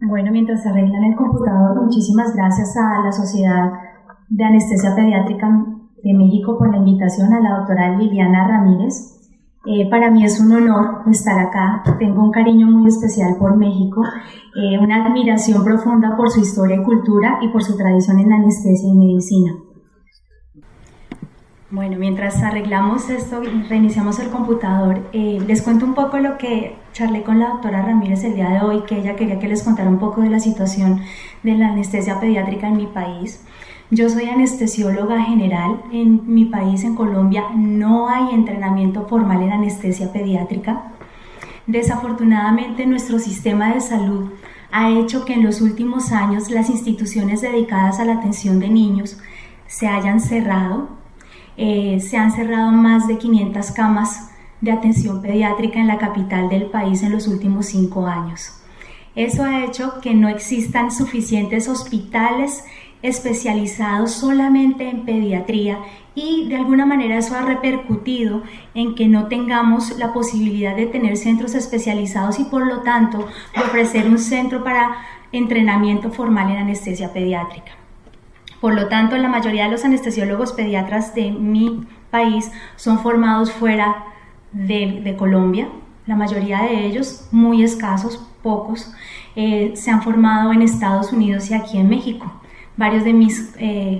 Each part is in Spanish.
Bueno, mientras arreglan el computador, muchísimas gracias a la Sociedad de Anestesia Pediátrica de México por la invitación, a la doctora Liliana Ramírez. Para mí es un honor estar acá. Tengo un cariño muy especial por México, una admiración profunda por su historia y cultura y por su tradición en anestesia y medicina. Bueno, mientras arreglamos esto, reiniciamos el computador, les cuento un poco lo que charlé con la doctora Ramírez el día de hoy, que ella quería que les contara un poco de la situación de la anestesia pediátrica en mi país. Yo soy anestesióloga general. En mi país, en Colombia, no hay entrenamiento formal en anestesia pediátrica. Desafortunadamente, nuestro sistema de salud ha hecho que en los últimos años las instituciones dedicadas a la atención de niños se hayan cerrado. Se han cerrado más de 500 camas de atención pediátrica en la capital del país en los últimos 5 años. Eso ha hecho que no existan suficientes hospitales especializados solamente en pediatría y de alguna manera eso ha repercutido en que no tengamos la posibilidad de tener centros especializados y por lo tanto de ofrecer un centro para entrenamiento formal en anestesia pediátrica. Por lo tanto, la mayoría de los anestesiólogos pediatras de mi país son formados fuera de Colombia. La mayoría de ellos, muy escasos, pocos, se han formado en Estados Unidos y aquí en México. Varios de mis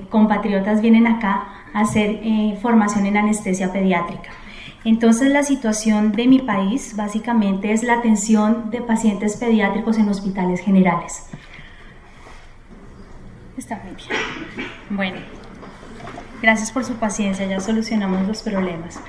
compatriotas vienen acá a hacer formación en anestesia pediátrica. Entonces, la situación de mi país básicamente es la atención de pacientes pediátricos en hospitales generales. Está muy bien. Bueno, gracias por su paciencia, ya solucionamos los problemas.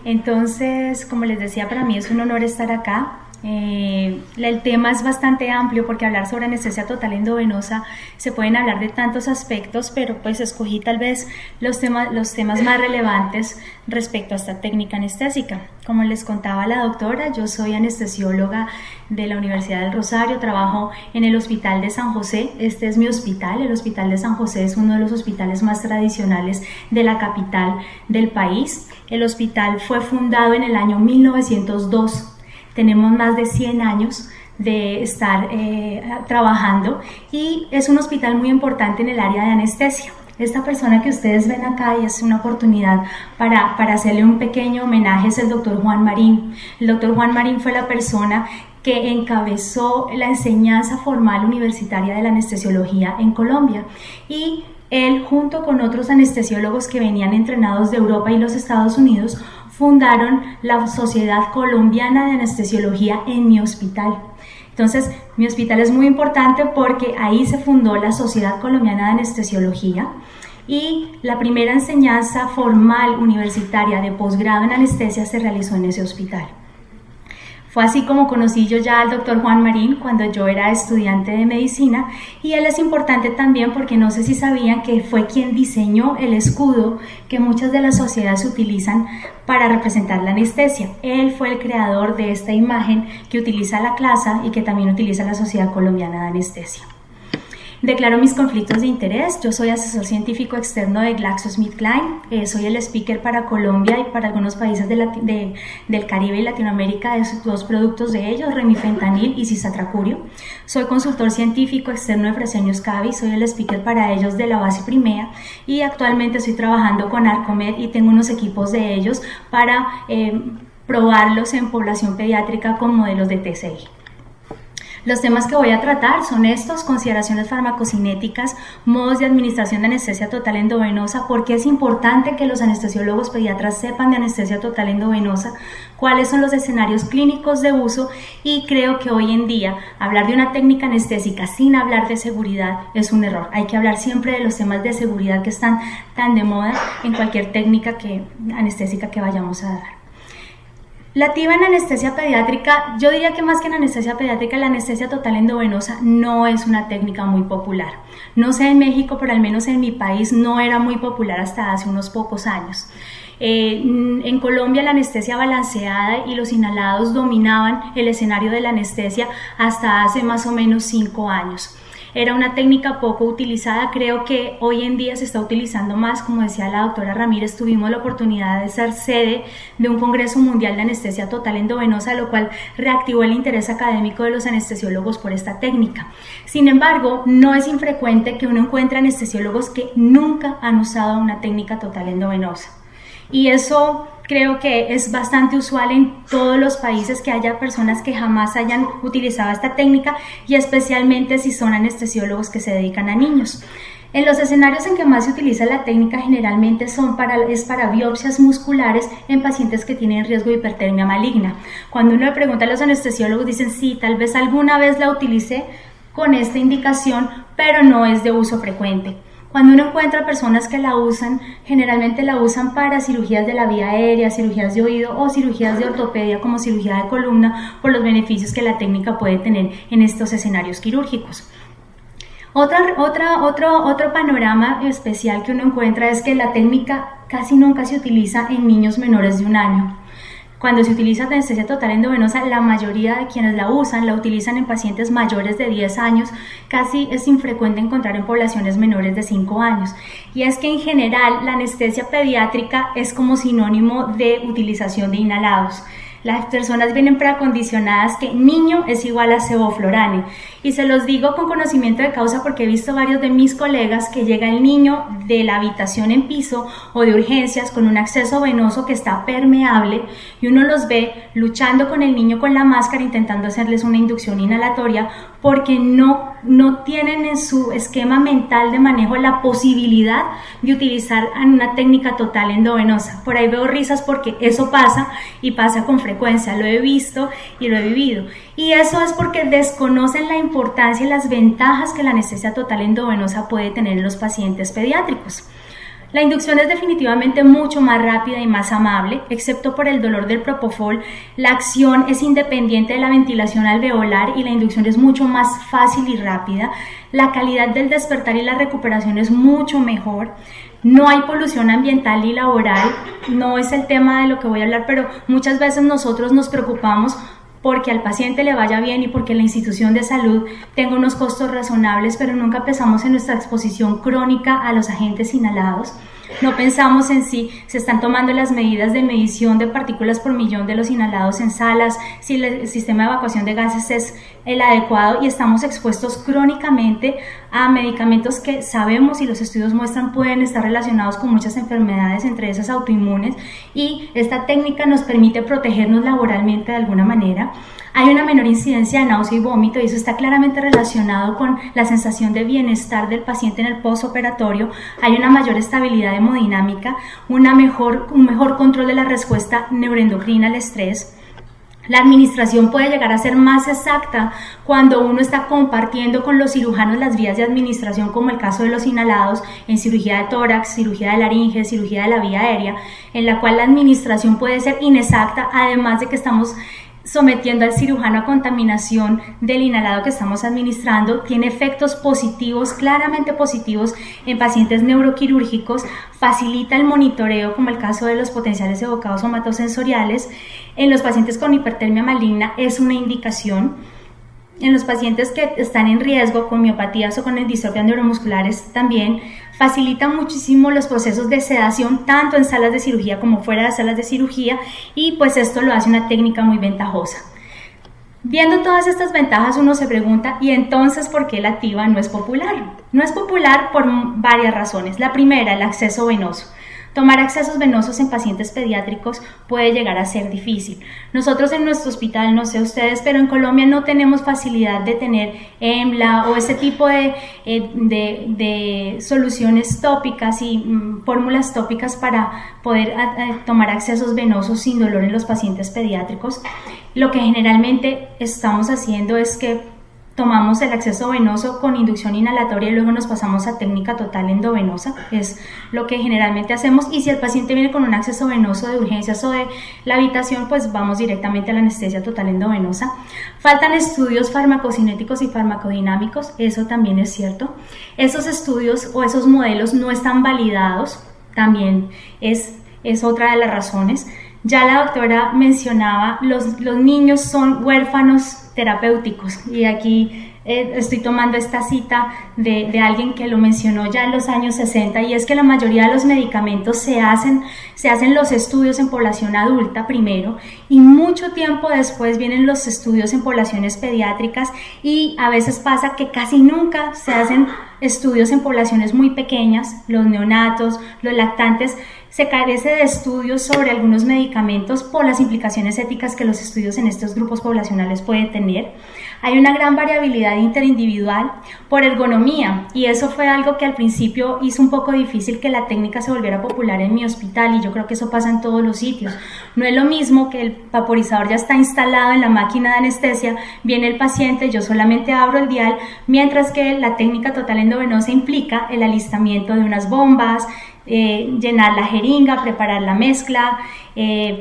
Entonces, como les decía, para mí es un honor estar acá. El tema es bastante amplio porque hablar sobre anestesia total endovenosa se pueden hablar de tantos aspectos, pero pues escogí tal vez los temas más relevantes respecto a esta técnica anestésica. Como les contaba la doctora, yo soy anestesióloga de la Universidad del Rosario, trabajo en el Hospital de San José. Este es mi hospital. El Hospital de San José es uno de los hospitales más tradicionales de la capital del país. El hospital fue fundado en el año 1902. Tenemos más de 100 años de estar trabajando y es un hospital muy importante en el área de anestesia. Esta persona que ustedes ven acá, y es una oportunidad para hacerle un pequeño homenaje, es el doctor Juan Marín. El doctor Juan Marín fue la persona que encabezó la enseñanza formal universitaria de la anestesiología en Colombia y él, junto con otros anestesiólogos que venían entrenados de Europa y los Estados Unidos, fundaron la Sociedad Colombiana de Anestesiología en mi hospital. Entonces, mi hospital es muy importante porque ahí se fundó la Sociedad Colombiana de Anestesiología y la primera enseñanza formal universitaria de posgrado en anestesia se realizó en ese hospital. Fue así como conocí yo ya al doctor Juan Marín cuando yo era estudiante de medicina y él es importante también porque no sé si sabían que fue quien diseñó el escudo que muchas de las sociedades utilizan para representar la anestesia. Él fue el creador de esta imagen que utiliza la CLASA y que también utiliza la Sociedad Colombiana de Anestesia. Declaro mis conflictos de interés. Yo soy asesor científico externo de GlaxoSmithKline, soy el speaker para Colombia y para algunos países del Caribe y Latinoamérica de dos productos de ellos, remifentanil y cisatracurio. Soy consultor científico externo de Fresenius Kabi, soy el speaker para ellos de la base Primea y actualmente estoy trabajando con Arcomed y tengo unos equipos de ellos para probarlos en población pediátrica con modelos de TCI. Los temas que voy a tratar son estos: consideraciones farmacocinéticas, modos de administración de anestesia total endovenosa, por qué es importante que los anestesiólogos pediatras sepan de anestesia total endovenosa, cuáles son los escenarios clínicos de uso y creo que hoy en día hablar de una técnica anestésica sin hablar de seguridad es un error. Hay que hablar siempre de los temas de seguridad que están tan de moda en cualquier técnica anestésica que vayamos a dar. La TIVA en anestesia pediátrica, yo diría que más que en anestesia pediátrica, la anestesia total endovenosa no es una técnica muy popular. No sé en México, pero al menos en mi país no era muy popular hasta hace unos pocos años. En Colombia la anestesia balanceada y los inhalados dominaban el escenario de la anestesia hasta hace más o menos 5 años. era una técnica poco utilizada. Creo que hoy en día se está utilizando más. Como decía la doctora Ramírez, tuvimos la oportunidad de ser sede de un Congreso Mundial de Anestesia Total Endovenosa, lo cual reactivó el interés académico de los anestesiólogos por esta técnica. Sin embargo, no es infrecuente que uno encuentre anestesiólogos que nunca han usado una técnica total endovenosa. Y eso creo que es bastante usual en todos los países, que haya personas que jamás hayan utilizado esta técnica, y especialmente si son anestesiólogos que se dedican a niños. En los escenarios en que más se utiliza la técnica generalmente es para biopsias musculares en pacientes que tienen riesgo de hipertermia maligna. Cuando uno le pregunta a los anestesiólogos, dicen sí, tal vez alguna vez la utilicé con esta indicación, pero no es de uso frecuente. Cuando uno encuentra personas que la usan, generalmente la usan para cirugías de la vía aérea, cirugías de oído o cirugías de ortopedia como cirugía de columna, por los beneficios que la técnica puede tener en estos escenarios quirúrgicos. Otro panorama especial que uno encuentra es que la técnica casi nunca se utiliza en niños menores de 1 año. Cuando se utiliza anestesia total endovenosa, la mayoría de quienes la utilizan en pacientes mayores de 10 años, casi es infrecuente encontrar en poblaciones menores de 5 años. Y es que en general la anestesia pediátrica es como sinónimo de utilización de inhalados. Las personas vienen preacondicionadas que niño es igual a sevoflurane, y se los digo con conocimiento de causa porque he visto varios de mis colegas que llega el niño de la habitación en piso o de urgencias con un acceso venoso que está permeable, y uno los ve luchando con el niño con la máscara intentando hacerles una inducción inhalatoria porque no tienen en su esquema mental de manejo la posibilidad de utilizar una técnica total endovenosa. Por ahí veo risas porque eso pasa, y pasa con frecuencia, lo he visto y lo he vivido, y eso es porque desconocen la importancia y las ventajas que la anestesia total endovenosa puede tener en los pacientes pediátricos. La inducción es definitivamente mucho más rápida y más amable, excepto por el dolor del propofol. La acción es independiente de la ventilación alveolar y la inducción es mucho más fácil y rápida. La calidad del despertar y la recuperación es mucho mejor. No hay polución ambiental y laboral, no es el tema de lo que voy a hablar, pero muchas veces nosotros nos preocupamos porque al paciente le vaya bien y porque la institución de salud tenga unos costos razonables, pero nunca pensamos en nuestra exposición crónica a los agentes inhalados. No pensamos en si se están tomando las medidas de medición de partículas por millón de los inhalados en salas, si el sistema de evacuación de gases es el adecuado, y estamos expuestos crónicamente a medicamentos que sabemos y los estudios muestran pueden estar relacionados con muchas enfermedades, entre esas autoinmunes, y esta técnica nos permite protegernos laboralmente de alguna manera. Hay una menor incidencia de náusea y vómito, y eso está claramente relacionado con la sensación de bienestar del paciente en el postoperatorio. Hay una mayor estabilidad hemodinámica, un mejor control de la respuesta neuroendocrina al estrés. La administración puede llegar a ser más exacta cuando uno está compartiendo con los cirujanos las vías de administración, como el caso de los inhalados en cirugía de tórax, cirugía de laringe, cirugía de la vía aérea, en la cual la administración puede ser inexacta, además de que estamos sometiendo al cirujano a contaminación del inhalado que estamos administrando. Tiene efectos positivos, claramente positivos, en pacientes neuroquirúrgicos, facilita el monitoreo, como el caso de los potenciales evocados somatosensoriales. En los pacientes con hipertermia maligna es una indicación. En los pacientes que están en riesgo con miopatías o con distrofias neuromusculares también facilita muchísimo los procesos de sedación, tanto en salas de cirugía como fuera de salas de cirugía, y pues esto lo hace una técnica muy ventajosa. Viendo todas estas ventajas, uno se pregunta, ¿y entonces por qué la TIVA no es popular? No es popular por varias razones. La primera, el acceso venoso. Tomar accesos venosos en pacientes pediátricos puede llegar a ser difícil. Nosotros en nuestro hospital, no sé ustedes, pero en Colombia no tenemos facilidad de tener EMLA o ese tipo de soluciones tópicas y fórmulas tópicas para poder tomar accesos venosos sin dolor en los pacientes pediátricos. Lo que generalmente estamos haciendo es que tomamos el acceso venoso con inducción inhalatoria y luego nos pasamos a técnica total endovenosa, es lo que generalmente hacemos, y si el paciente viene con un acceso venoso de urgencias o de la habitación, pues vamos directamente a la anestesia total endovenosa. Faltan estudios farmacocinéticos y farmacodinámicos, eso también es cierto. Esos estudios o esos modelos no están validados, también es otra de las razones. Ya la doctora mencionaba, los niños son huérfanos terapéuticos, y aquí estoy tomando esta cita de alguien que lo mencionó ya en los años 60, y es que la mayoría de los medicamentos se hacen los estudios en población adulta primero, y mucho tiempo después vienen los estudios en poblaciones pediátricas, y a veces pasa que casi nunca se hacen estudios en poblaciones muy pequeñas, los neonatos, los lactantes. Se carece de estudios sobre algunos medicamentos por las implicaciones éticas que los estudios en estos grupos poblacionales pueden tener. Hay una gran variabilidad interindividual por ergonomía, y eso fue algo que al principio hizo un poco difícil que la técnica se volviera popular en mi hospital, y yo creo que eso pasa en todos los sitios. No es lo mismo que el vaporizador ya está instalado en la máquina de anestesia, viene el paciente, yo solamente abro el dial, mientras que la técnica total endovenosa implica el alistamiento de unas bombas, llenar la jeringa, preparar la mezcla,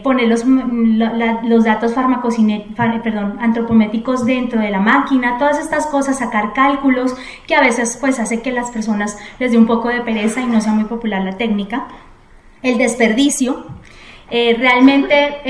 poner los datos antropométricos dentro de la máquina, todas estas cosas, sacar cálculos, que a veces pues hace que las personas les dé un poco de pereza y no sea muy popular la técnica. El desperdicio. Realmente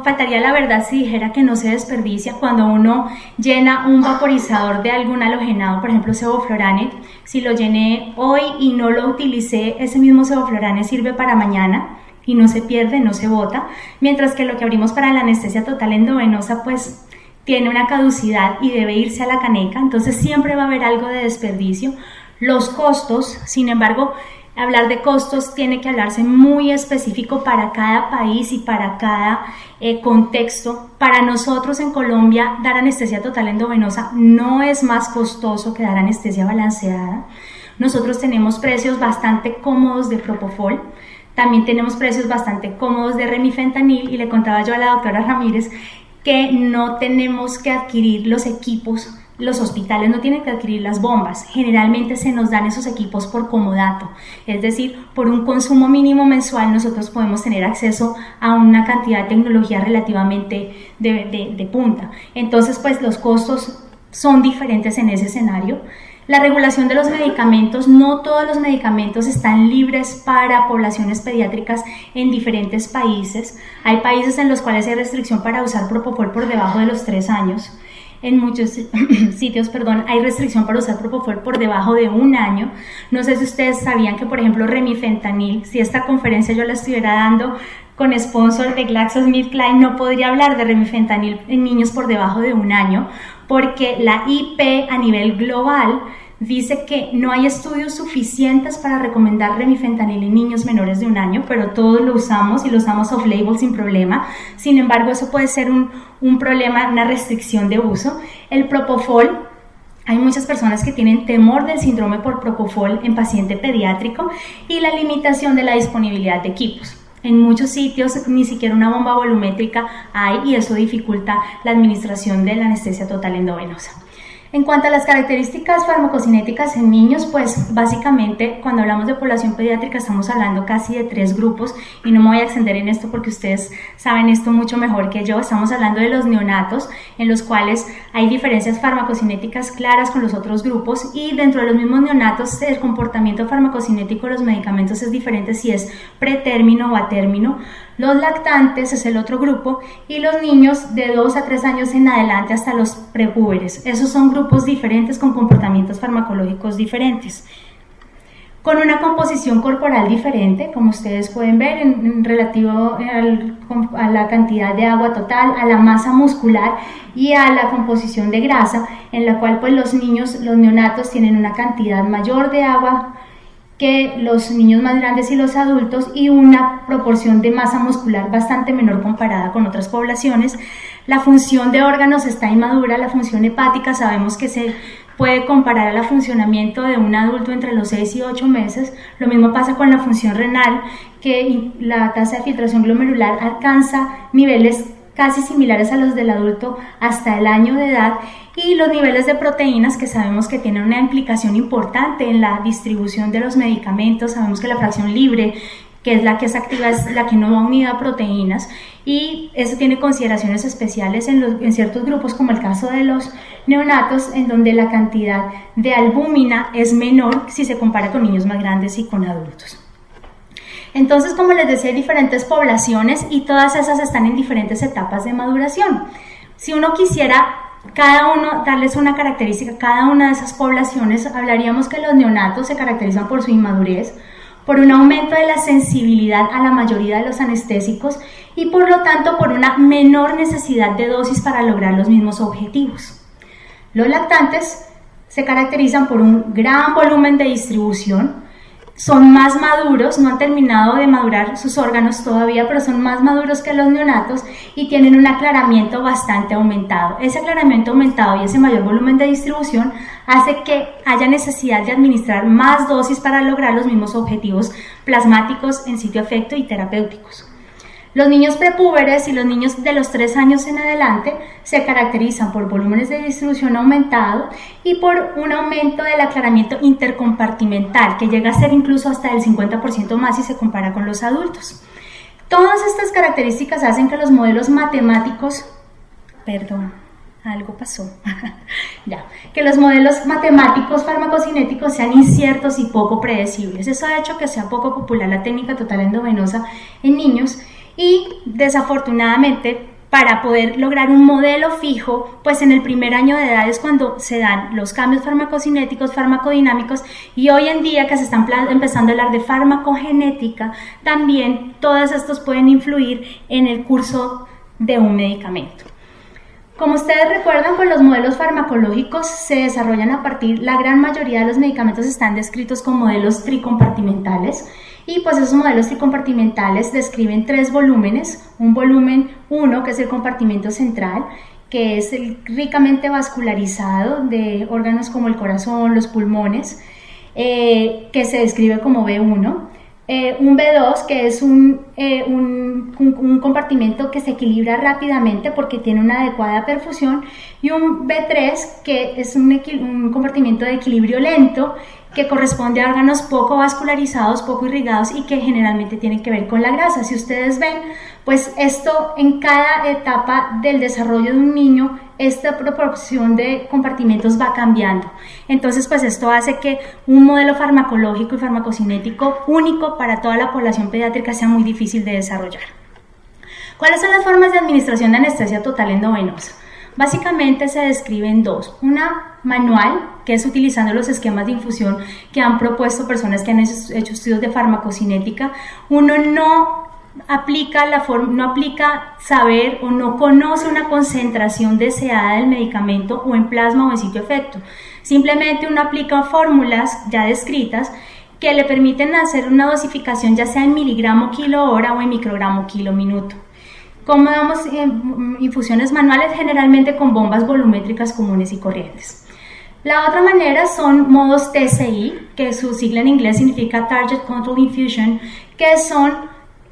faltaría la verdad si dijera que no se desperdicia. Cuando uno llena un vaporizador de algún halogenado, por ejemplo sevoflurane, si lo llené hoy y no lo utilicé, ese mismo sevoflurane sirve para mañana y no se pierde, no se bota, mientras que lo que abrimos para la anestesia total endovenosa pues tiene una caducidad y debe irse a la caneca, entonces siempre va a haber algo de desperdicio. Los costos, sin embargo, hablar de costos tiene que hablarse muy específico para cada país y para cada contexto. Para nosotros en Colombia, dar anestesia total endovenosa no es más costoso que dar anestesia balanceada. Nosotros tenemos precios bastante cómodos de propofol, también tenemos precios bastante cómodos de remifentanil, y le contaba yo a la doctora Ramírez que no tenemos que adquirir los equipos. Los hospitales no tienen que adquirir las bombas, generalmente se nos dan esos equipos por comodato, es decir, por un consumo mínimo mensual nosotros podemos tener acceso a una cantidad de tecnología relativamente de punta. Entonces pues los costos son diferentes en ese escenario. La regulación de los medicamentos, no todos los medicamentos están libres para poblaciones pediátricas en diferentes países. Hay países en los cuales hay restricción para usar propofol por debajo de los 3 años. En muchos sitios, hay restricción para usar propofol por debajo de 1 año. No sé si ustedes sabían que, por ejemplo, remifentanil, si esta conferencia yo la estuviera dando con sponsor de GlaxoSmithKline, no podría hablar de remifentanil en niños por debajo de 1 año, porque la IP a nivel global dice que no hay estudios suficientes para recomendar remifentanil en niños menores de 1 año, pero todos lo usamos y lo usamos off-label sin problema. Sin embargo, eso puede ser un problema, una restricción de uso. El propofol, hay muchas personas que tienen temor del síndrome por propofol en paciente pediátrico, y la limitación de la disponibilidad de equipos. En muchos sitios ni siquiera una bomba volumétrica hay, y eso dificulta la administración de la anestesia total endovenosa. En cuanto a las características farmacocinéticas en niños, pues básicamente cuando hablamos de población pediátrica estamos hablando casi de 3 grupos, y no me voy a extender en esto porque ustedes saben esto mucho mejor que yo. Estamos hablando de los neonatos, en los cuales hay diferencias farmacocinéticas claras con los otros grupos, y dentro de los mismos neonatos el comportamiento farmacocinético de los medicamentos es diferente si es pretérmino o a término. Los lactantes es el otro grupo, y los niños de 2 a 3 años en adelante hasta los prepúberes. Esos son grupos diferentes con comportamientos farmacológicos diferentes, con una composición corporal diferente, como ustedes pueden ver, en relativo a la cantidad de agua total, a la masa muscular y a la composición de grasa, en la cual pues los neonatos tienen una cantidad mayor de agua que los niños más grandes y los adultos, y una proporción de masa muscular bastante menor comparada con otras poblaciones. La función de órganos está inmadura. La función hepática sabemos que se puede comparar al funcionamiento de un adulto entre los 6 y 8 meses. Lo mismo pasa con la función renal, que la tasa de filtración glomerular alcanza niveles casi similares a los del adulto hasta el año de edad, y los niveles de proteínas, que sabemos que tienen una implicación importante en la distribución de los medicamentos. Sabemos que la fracción libre, que es la que es activa, es la que no va unida a proteínas, y eso tiene consideraciones especiales en ciertos grupos, como el caso de los neonatos, en donde la cantidad de albúmina es menor si se compara con niños más grandes y con adultos. Entonces, como les decía, hay diferentes poblaciones y todas esas están en diferentes etapas de maduración. Si uno quisiera darles una característica a cada una de esas poblaciones, hablaríamos que los neonatos se caracterizan por su inmadurez, por un aumento de la sensibilidad a la mayoría de los anestésicos y por lo tanto por una menor necesidad de dosis para lograr los mismos objetivos. Los lactantes se caracterizan por un gran volumen de distribución, son más maduros, no han terminado de madurar sus órganos todavía, pero son más maduros que los neonatos y tienen un aclaramiento bastante aumentado. Ese aclaramiento aumentado y ese mayor volumen de distribución hace que haya necesidad de administrar más dosis para lograr los mismos objetivos plasmáticos en sitio efecto y terapéuticos. Los niños prepúberes y los niños de los 3 años en adelante se caracterizan por volúmenes de distribución aumentados y por un aumento del aclaramiento intercompartimental que llega a ser incluso hasta el 50% más si se compara con los adultos. Todas estas características hacen que los modelos matemáticos, que los modelos matemáticos farmacocinéticos sean inciertos y poco predecibles. Eso ha hecho que sea poco popular la técnica total endovenosa en niños. Y desafortunadamente, para poder lograr un modelo fijo, pues en el primer año de edad es cuando se dan los cambios farmacocinéticos, farmacodinámicos, y hoy en día que se están empezando a hablar de farmacogenética, también todos estos pueden influir en el curso de un medicamento. Como ustedes recuerdan, pues los modelos farmacológicos se desarrollan la gran mayoría de los medicamentos están descritos con modelos tricompartimentales. Y pues esos modelos tricompartimentales describen 3 volúmenes, un volumen 1 que es el compartimento central, que es el ricamente vascularizado de órganos como el corazón, los pulmones, que se describe como B1, un B2 que es un compartimento que se equilibra rápidamente porque tiene una adecuada perfusión, y un B3 que es un compartimento de equilibrio lento que corresponde a órganos poco vascularizados, poco irrigados y que generalmente tienen que ver con la grasa. Si ustedes ven, pues esto en cada etapa del desarrollo de un niño, esta proporción de compartimentos va cambiando. Entonces, pues esto hace que un modelo farmacológico y farmacocinético único para toda la población pediátrica sea muy difícil de desarrollar. ¿Cuáles son las formas de administración de anestesia total endovenosa? Básicamente se describen 2. Una manual, que es utilizando los esquemas de infusión que han propuesto personas que han hecho estudios de farmacocinética. Uno no aplica saber o no conoce una concentración deseada del medicamento o en plasma o en sitio efecto. Simplemente uno aplica fórmulas ya descritas que le permiten hacer una dosificación ya sea en miligramo kilo hora o en microgramo kilo minuto. ¿Cómo damos infusiones manuales? Generalmente con bombas volumétricas comunes y corrientes. La otra manera son modos TCI, que su sigla en inglés significa Target Control Infusion, que son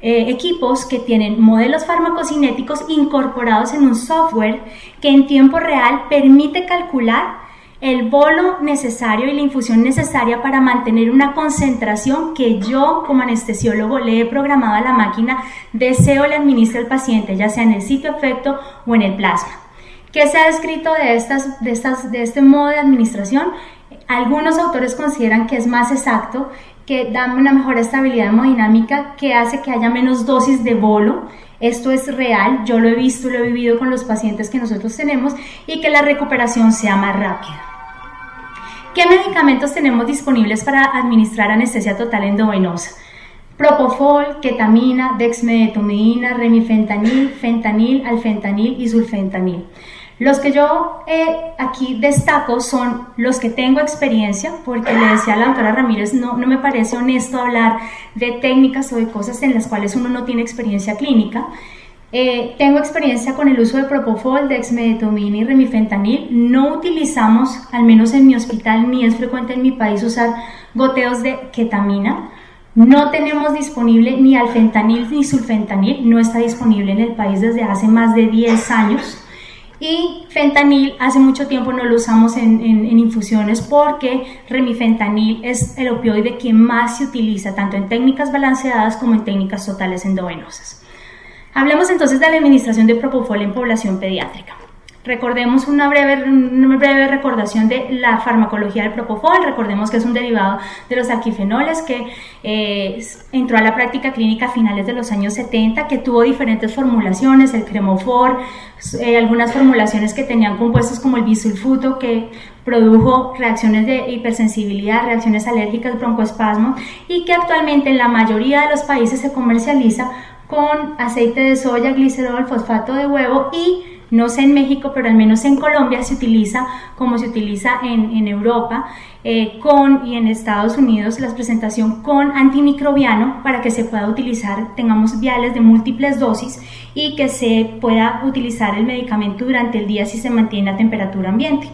equipos que tienen modelos farmacocinéticos incorporados en un software que en tiempo real permite calcular el bolo necesario y la infusión necesaria para mantener una concentración que yo como anestesiólogo le he programado a la máquina, deseo le administre al paciente, ya sea en el sitio efecto o en el plasma. ¿Qué se ha descrito de este modo de administración? Algunos autores consideran que es más exacto, que da una mejor estabilidad hemodinámica, que hace que haya menos dosis de bolo. Esto es real, yo lo he visto, lo he vivido con los pacientes que nosotros tenemos, y que la recuperación sea más rápida. ¿Qué medicamentos tenemos disponibles para administrar anestesia total endovenosa? Propofol, ketamina, dexmedetomidina, remifentanil, fentanil, alfentanil y sulfentanil. Los que yo aquí destaco son los que tengo experiencia, porque le decía a la doctora Ramírez, no me parece honesto hablar de técnicas o de cosas en las cuales uno no tiene experiencia clínica. Tengo experiencia con el uso de propofol, dexmedetomidina y remifentanil. No utilizamos, al menos en mi hospital, ni es frecuente en mi país usar goteos de ketamina. No tenemos disponible ni alfentanil ni sulfentanil, no está disponible en el país desde hace más de 10 años. Y fentanil hace mucho tiempo no lo usamos en infusiones porque remifentanil es el opioide que más se utiliza tanto en técnicas balanceadas como en técnicas totales endovenosas. Hablemos entonces de la administración de propofol en población pediátrica. Recordemos una breve recordación de la farmacología del propofol. Recordemos que es un derivado de los alquifenoles que entró a la práctica clínica a finales de los años 70, que tuvo diferentes formulaciones, el cremofor, algunas formulaciones que tenían compuestos como el bisulfuto, que produjo reacciones de hipersensibilidad, reacciones alérgicas, broncoespasmo, y que actualmente en la mayoría de los países se comercializa con aceite de soya, glicerol, fosfato de huevo y no sé en México, pero al menos en Colombia se utiliza como se utiliza en Europa y en Estados Unidos la presentación con antimicrobiano para que se pueda utilizar, tengamos viales de múltiples dosis y que se pueda utilizar el medicamento durante el día si se mantiene a temperatura ambiente.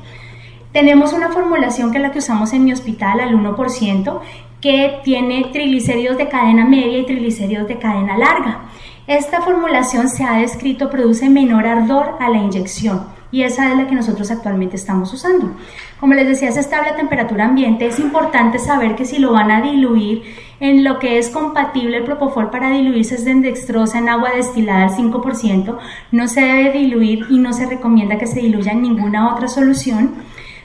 Tenemos una formulación que es la que usamos en mi hospital al 1%, que tiene triglicéridos de cadena media y triglicéridos de cadena larga. Esta formulación se ha descrito produce menor ardor a la inyección y esa es la que nosotros actualmente estamos usando. Como les decía, es estable a temperatura ambiente. Es importante saber que si lo van a diluir en lo que es compatible el propofol para diluirse es en dextrosa en agua destilada al 5%, no se debe diluir y no se recomienda que se diluya en ninguna otra solución.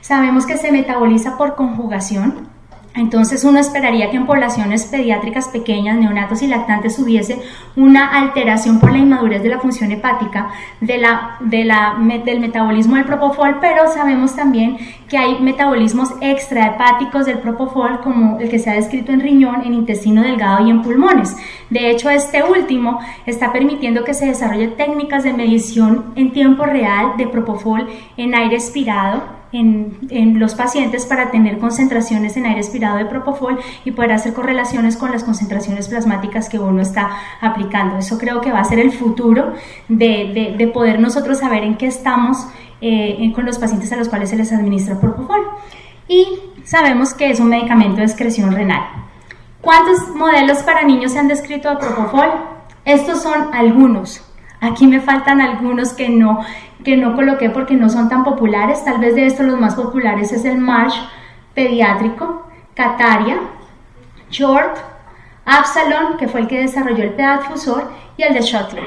Sabemos que se metaboliza por conjugación. Entonces uno esperaría que en poblaciones pediátricas pequeñas, neonatos y lactantes hubiese una alteración por la inmadurez de la función hepática del metabolismo del propofol, pero sabemos también que hay metabolismos extrahepáticos del propofol como el que se ha descrito en riñón, en intestino delgado y en pulmones. De hecho, este último está permitiendo que se desarrollen técnicas de medición en tiempo real de propofol en aire expirado en los pacientes para tener concentraciones en aire expirado de propofol y poder hacer correlaciones con las concentraciones plasmáticas que uno está aplicando. Eso creo que va a ser el futuro de poder nosotros saber en qué estamos con los pacientes a los cuales se les administra propofol. Y sabemos que es un medicamento de excreción renal. ¿Cuántos modelos para niños se han descrito de propofol? Estos son algunos. Aquí me faltan algunos que no coloqué porque no son tan populares. Tal vez de estos los más populares es el MARCH pediátrico, Cataria, Short, Absalon, que fue el que desarrolló el pedadfusor, y el de Schottler.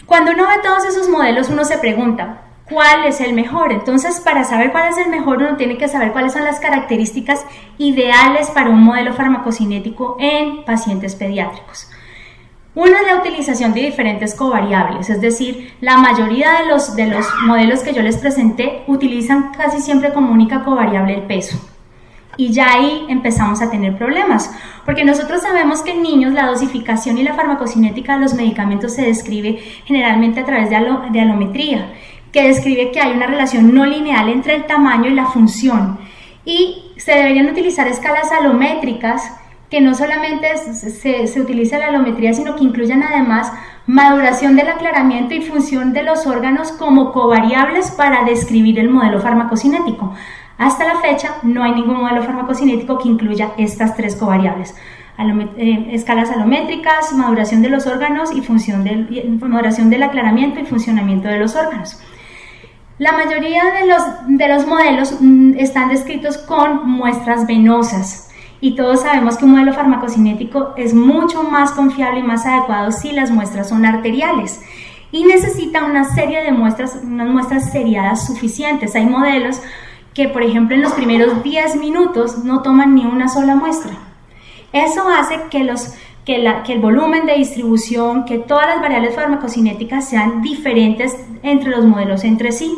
Cuando uno ve todos esos modelos, uno se pregunta, ¿cuál es el mejor? Entonces, para saber cuál es el mejor, uno tiene que saber cuáles son las características ideales para un modelo farmacocinético en pacientes pediátricos. Una es la utilización de diferentes covariables, es decir, la mayoría de los modelos que yo les presenté utilizan casi siempre como única covariable el peso. Y ya ahí empezamos a tener problemas, porque nosotros sabemos que en niños la dosificación y la farmacocinética de los medicamentos se describe generalmente a través de alometría, que describe que hay una relación no lineal entre el tamaño y la función. Y se deberían utilizar escalas alométricas que no solamente se utiliza la alometría, sino que incluyan además maduración del aclaramiento y función de los órganos como covariables para describir el modelo farmacocinético. Hasta la fecha no hay ningún modelo farmacocinético que incluya estas tres covariables. Escalas alométricas, maduración de los órganos y maduración del aclaramiento y funcionamiento de los órganos. La mayoría de los modelos están descritos con muestras venosas. Y todos sabemos que un modelo farmacocinético es mucho más confiable y más adecuado si las muestras son arteriales y necesita una serie de muestras, unas muestras seriadas suficientes. Hay modelos que, por ejemplo, en los primeros 10 minutos no toman ni una sola muestra. Eso hace que el volumen de distribución, que todas las variables farmacocinéticas sean diferentes entre los modelos entre sí.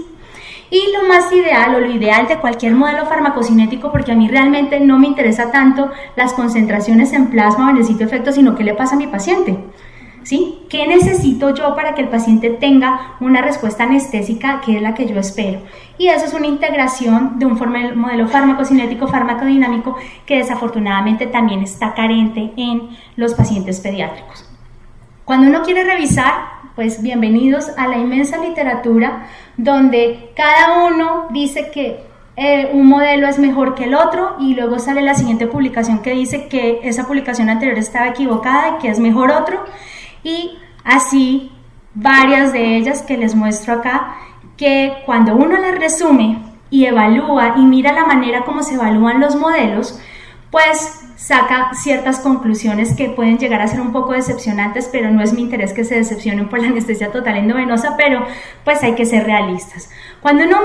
Y lo más ideal o lo ideal de cualquier modelo farmacocinético, porque a mí realmente no me interesa tanto las concentraciones en plasma o en el sitio de efecto, sino qué le pasa a mi paciente, ¿sí? ¿Qué necesito yo para que el paciente tenga una respuesta anestésica que es la que yo espero? Y eso es una integración de un modelo farmacocinético farmacodinámico que desafortunadamente también está carente en los pacientes pediátricos. Cuando uno quiere revisar, pues bienvenidos a la inmensa literatura donde cada uno dice que un modelo es mejor que el otro y luego sale la siguiente publicación que dice que esa publicación anterior estaba equivocada y que es mejor otro, y así varias de ellas que les muestro acá, que cuando uno las resume y evalúa y mira la manera como se evalúan los modelos, pues saca ciertas conclusiones que pueden llegar a ser un poco decepcionantes, pero no es mi interés que se decepcionen por la anestesia total endovenosa, pero pues hay que ser realistas. Cuando uno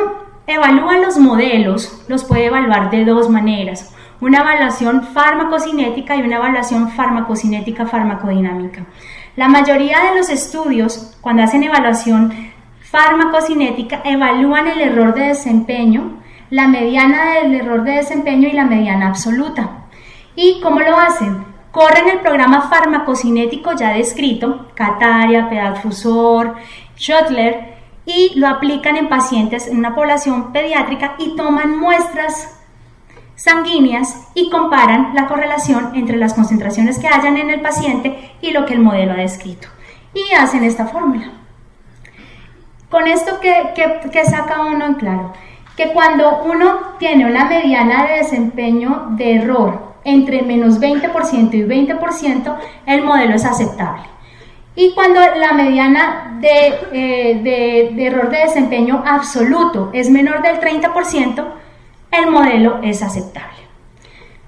evalúa los modelos, los puede evaluar de dos maneras: una evaluación farmacocinética y una evaluación farmacocinética farmacodinámica. La mayoría de los estudios, cuando hacen evaluación farmacocinética, evalúan el error de desempeño, la mediana del error de desempeño y la mediana absoluta. ¿Y cómo lo hacen? Corren el programa farmacocinético ya descrito, Kataria, Pedalfusor, Schottler, y lo aplican en pacientes en una población pediátrica y toman muestras sanguíneas y comparan la correlación entre las concentraciones que hayan en el paciente y lo que el modelo ha descrito. Y hacen esta fórmula. Con esto, ¿qué saca uno en claro? Que cuando uno tiene una mediana de desempeño de error entre menos 20% y 20%, el modelo es aceptable. Y cuando la mediana de error de desempeño absoluto es menor del 30%, el modelo es aceptable.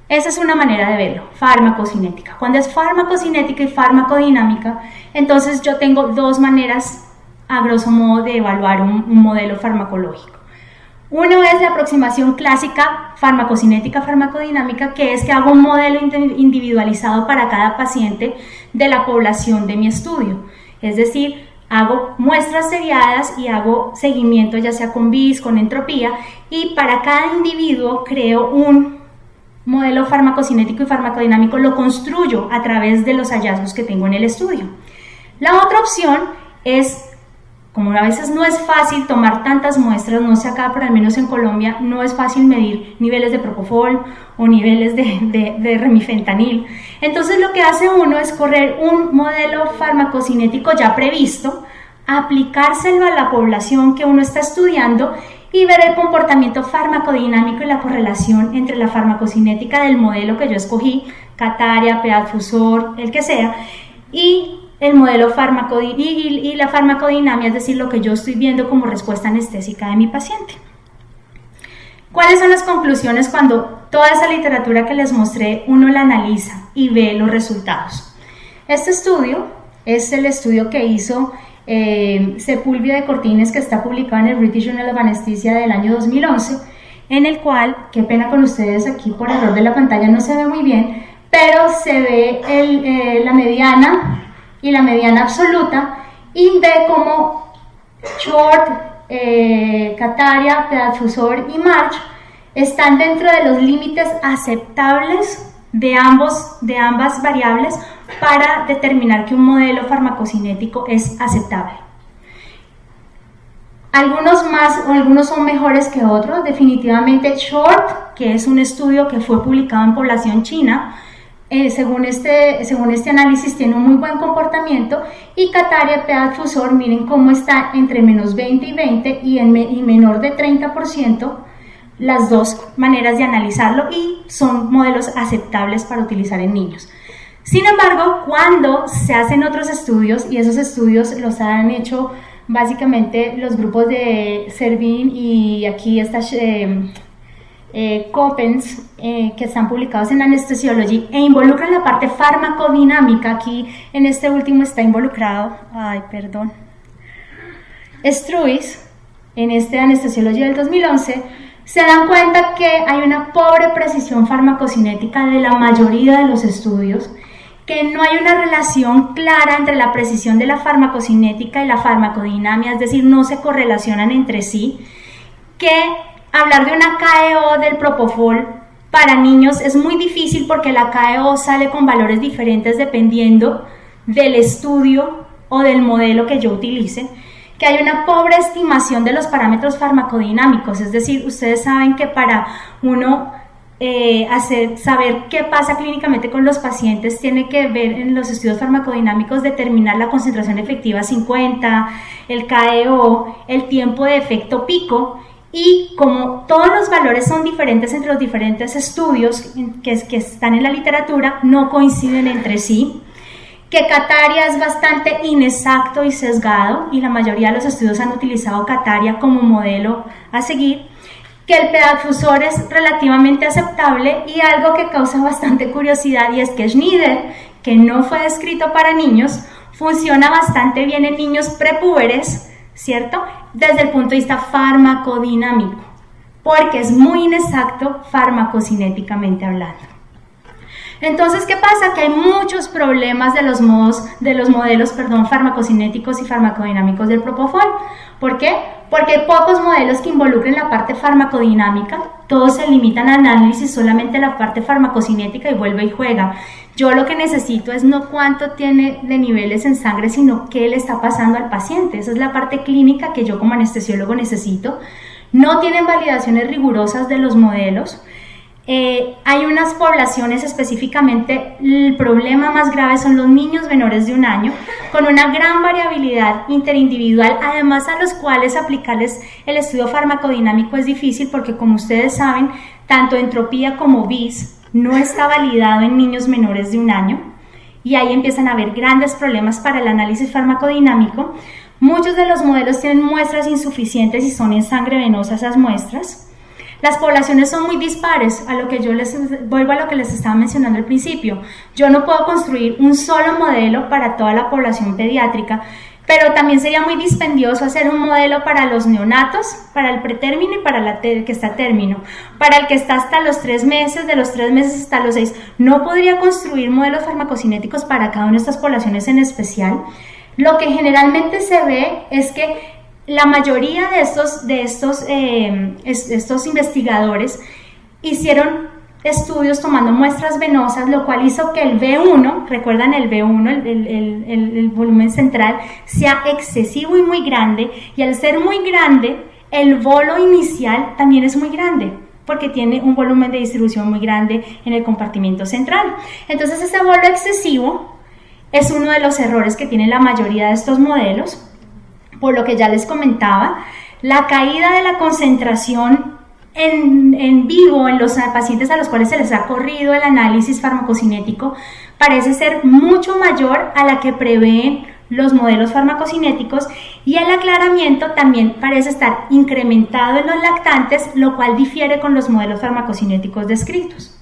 Esa es una manera de verlo, farmacocinética. Cuando es farmacocinética y farmacodinámica, entonces yo tengo dos maneras, a grosso modo, de evaluar un modelo farmacológico. Uno es la aproximación clásica farmacocinética farmacodinámica, que es que hago un modelo individualizado para cada paciente de la población de mi estudio. Es decir, hago muestras seriadas y hago seguimiento ya sea con BIS, con entropía, y para cada individuo creo un modelo farmacocinético y farmacodinámico, lo construyo a través de los hallazgos que tengo en el estudio. La otra opción es, como a veces no es fácil tomar tantas muestras, no sé acá, pero al menos en Colombia no es fácil medir niveles de propofol o niveles de remifentanil. Entonces lo que hace uno es correr un modelo farmacocinético ya previsto, aplicárselo a la población que uno está estudiando y ver el comportamiento farmacodinámico y la correlación entre la farmacocinética del modelo que yo escogí, Kataria, Pedalfusor, el que sea, y el modelo y la farmacodinamia, es decir, lo que yo estoy viendo como respuesta anestésica de mi paciente. ¿Cuáles son las conclusiones cuando toda esa literatura que les mostré uno la analiza y ve los resultados? Este estudio es el estudio que hizo Sepúlveda de Cortines, que está publicado en el British Journal of Anesthesia del año 2011, en el cual, qué pena con ustedes, aquí por error de la pantalla no se ve muy bien, pero se ve la mediana y la mediana absoluta, y ve como Short, Kataria, Pedalfusor y March están dentro de los límites aceptables de ambas variables para determinar que un modelo farmacocinético es aceptable. Algunos más o algunos son mejores que otros. Definitivamente Short, que es un estudio que fue publicado en población china, según este análisis tiene un muy buen comportamiento, y Kataria, Pedalfusor, miren cómo está entre menos 20 y 20 y menor de 30%, las dos maneras de analizarlo, y son modelos aceptables para utilizar en niños. Sin embargo, cuando se hacen otros estudios, y esos estudios los han hecho básicamente los grupos de Servin y aquí está Coppens, que están publicados en Anesthesiology e involucran la parte farmacodinámica. Aquí en este último está involucrado, Struis, en este Anesthesiology del 2011, se dan cuenta que hay una pobre precisión farmacocinética de la mayoría de los estudios, que no hay una relación clara entre la precisión de la farmacocinética y la farmacodinamia, es decir, no se correlacionan entre sí, que hablar de una KEO del propofol para niños es muy difícil porque la KEO sale con valores diferentes dependiendo del estudio o del modelo que yo utilice, que hay una pobre estimación de los parámetros farmacodinámicos, es decir, ustedes saben que para uno saber qué pasa clínicamente con los pacientes, tiene que ver en los estudios farmacodinámicos determinar la concentración efectiva 50, el KEO, el tiempo de efecto pico. Y como todos los valores son diferentes entre los diferentes estudios que están en la literatura, no coinciden entre sí, que Kataria es bastante inexacto y sesgado, y la mayoría de los estudios han utilizado Kataria como modelo a seguir, que el pedalfusor es relativamente aceptable y algo que causa bastante curiosidad, y es que Schneider, que no fue descrito para niños, funciona bastante bien en niños prepúberes, ¿cierto? Desde el punto de vista farmacodinámico, porque es muy inexacto farmacocinéticamente hablando. Entonces, ¿qué pasa? Que hay muchos problemas de los modelos farmacocinéticos y farmacodinámicos del Propofol. ¿Por qué? Porque hay pocos modelos que involucren la parte farmacodinámica, todos se limitan a análisis solamente la parte farmacocinética y vuelve y juega. Yo lo que necesito es no cuánto tiene de niveles en sangre, sino qué le está pasando al paciente. Esa es la parte clínica que yo como anestesiólogo necesito. No tienen validaciones rigurosas de los modelos. Hay unas poblaciones específicamente, el problema más grave son los niños menores de 1 año, con una gran variabilidad interindividual, además a los cuales aplicarles el estudio farmacodinámico es difícil porque, como ustedes saben, tanto entropía como BIS no está validado en niños menores de 1 año, y ahí empiezan a haber grandes problemas para el análisis farmacodinámico. Muchos de los modelos tienen muestras insuficientes y son en sangre venosa esas muestras. Las poblaciones son muy dispares, vuelvo a lo que les estaba mencionando al principio. Yo no puedo construir un solo modelo para toda la población pediátrica, pero también sería muy dispendioso hacer un modelo para los neonatos, para el pretérmino y para el que está a término, para el que está hasta los 3 meses, de los 3 meses hasta los 6. No podría construir modelos farmacocinéticos para cada una de estas poblaciones en especial. Lo que generalmente se ve es que la mayoría de estos investigadores hicieron estudios tomando muestras venosas, lo cual hizo que el V1, recuerdan el V1, el volumen central, sea excesivo y muy grande, y al ser muy grande, el bolo inicial también es muy grande, porque tiene un volumen de distribución muy grande en el compartimento central. Entonces ese bolo excesivo es uno de los errores que tienen la mayoría de estos modelos. Por lo que ya les comentaba, la caída de la concentración en vivo en los pacientes a los cuales se les ha corrido el análisis farmacocinético parece ser mucho mayor a la que prevén los modelos farmacocinéticos, y el aclaramiento también parece estar incrementado en los lactantes, lo cual difiere con los modelos farmacocinéticos descritos.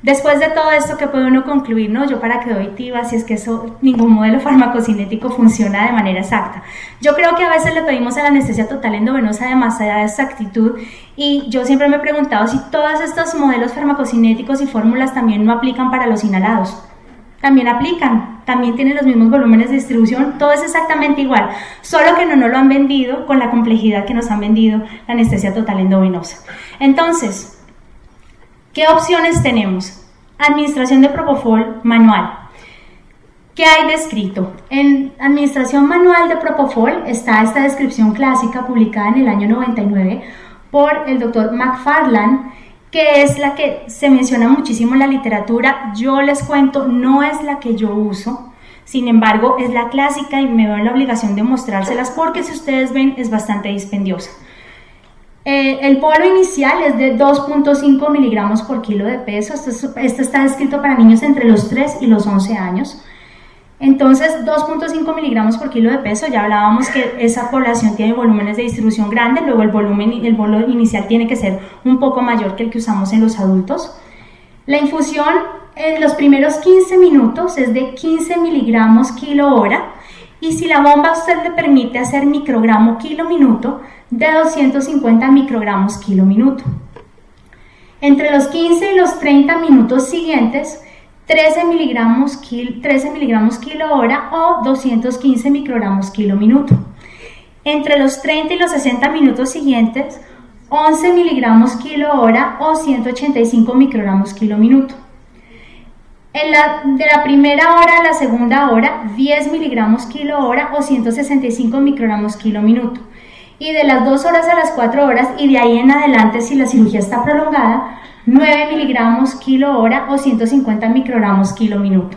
Después de todo esto, ¿qué puede uno concluir? No, yo para qué doy TIVA si es que ningún modelo farmacocinético funciona de manera exacta. Yo creo que a veces le pedimos a la anestesia total endovenosa demasiada exactitud, y yo siempre me he preguntado si todos estos modelos farmacocinéticos y fórmulas también no aplican para los inhalados. También aplican, también tienen los mismos volúmenes de distribución, todo es exactamente igual, solo que no nos lo han vendido con la complejidad que nos han vendido la anestesia total endovenosa. Entonces, ¿qué opciones tenemos? Administración de Propofol manual. ¿Qué hay descrito? En administración manual de Propofol está esta descripción clásica publicada en el año 99 por el doctor McFarland, que es la que se menciona muchísimo en la literatura. Yo les cuento, no es la que yo uso, sin embargo es la clásica y me veo en la obligación de mostrárselas porque, si ustedes ven, es bastante dispendiosa. El polo inicial es de 2.5 miligramos por kilo de peso. Esto está descrito para niños entre los 3 y los 11 años. Entonces, 2.5 miligramos por kilo de peso, ya hablábamos que esa población tiene volúmenes de distribución grandes, luego el bolo inicial tiene que ser un poco mayor que el que usamos en los adultos. La infusión en los primeros 15 minutos es de 15 miligramos kilo hora, y si la bomba a usted le permite hacer microgramo kilo minuto, de 250 microgramos kilo minuto. Entre los 15 y los 30 minutos siguientes, 13 miligramos kilo hora o 215 microgramos kilo minuto. Entre los 30 y los 60 minutos siguientes, 11 miligramos kilo hora o 185 microgramos kilo minuto. De la primera hora a la segunda hora, 10 miligramos kilo hora o 165 microgramos kilo minuto. Y de las 2 horas a las 4 horas, y de ahí en adelante, si la cirugía está prolongada, 9 miligramos kilo hora o 150 microgramos kilo minuto.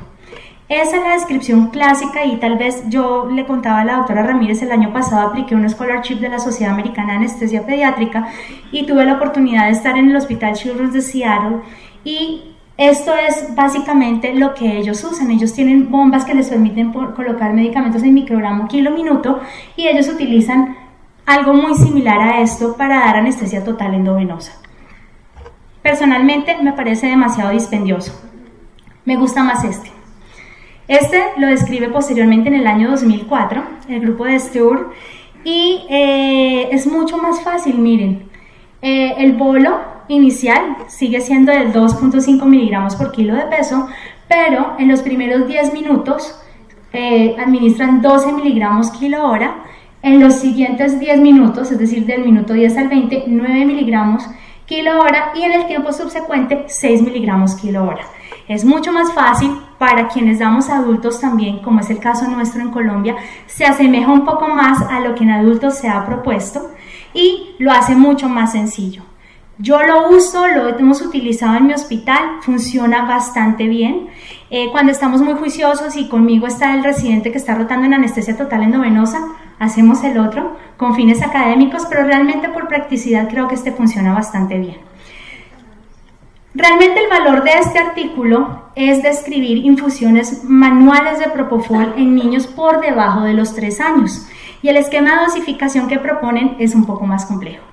Esa es la descripción clásica, y tal vez yo le contaba a la doctora Ramírez, el año pasado apliqué un scholarship de la Sociedad Americana de Anestesia Pediátrica y tuve la oportunidad de estar en el Hospital Children's de Seattle, y esto es básicamente lo que ellos usan. Ellos tienen bombas que les permiten colocar medicamentos en microgramo kilo minuto, y ellos utilizan algo muy similar a esto para dar anestesia total endovenosa. Personalmente me parece demasiado dispendioso. Me gusta más este. Este lo describe posteriormente en el año 2004 el grupo de Stewart y es mucho más fácil, miren. El bolo inicial sigue siendo de 2.5 miligramos por kilo de peso, pero en los primeros 10 minutos administran 12 miligramos kilo hora, en los siguientes 10 minutos, es decir, del minuto 10 al 20, 9 miligramos kilo hora y en el tiempo subsecuente 6 miligramos kilo hora. Es mucho más fácil para quienes damos adultos también, como es el caso nuestro en Colombia, se asemeja un poco más a lo que en adultos se ha propuesto y lo hace mucho más sencillo. Yo lo uso, lo hemos utilizado en mi hospital, funciona bastante bien. Cuando estamos muy juiciosos y conmigo está el residente que está rotando en anestesia total endovenosa, hacemos el otro con fines académicos, pero realmente por practicidad creo que este funciona bastante bien. Realmente el valor de este artículo es describir infusiones manuales de Propofol en niños por debajo de los 3 años y el esquema de dosificación que proponen es un poco más complejo.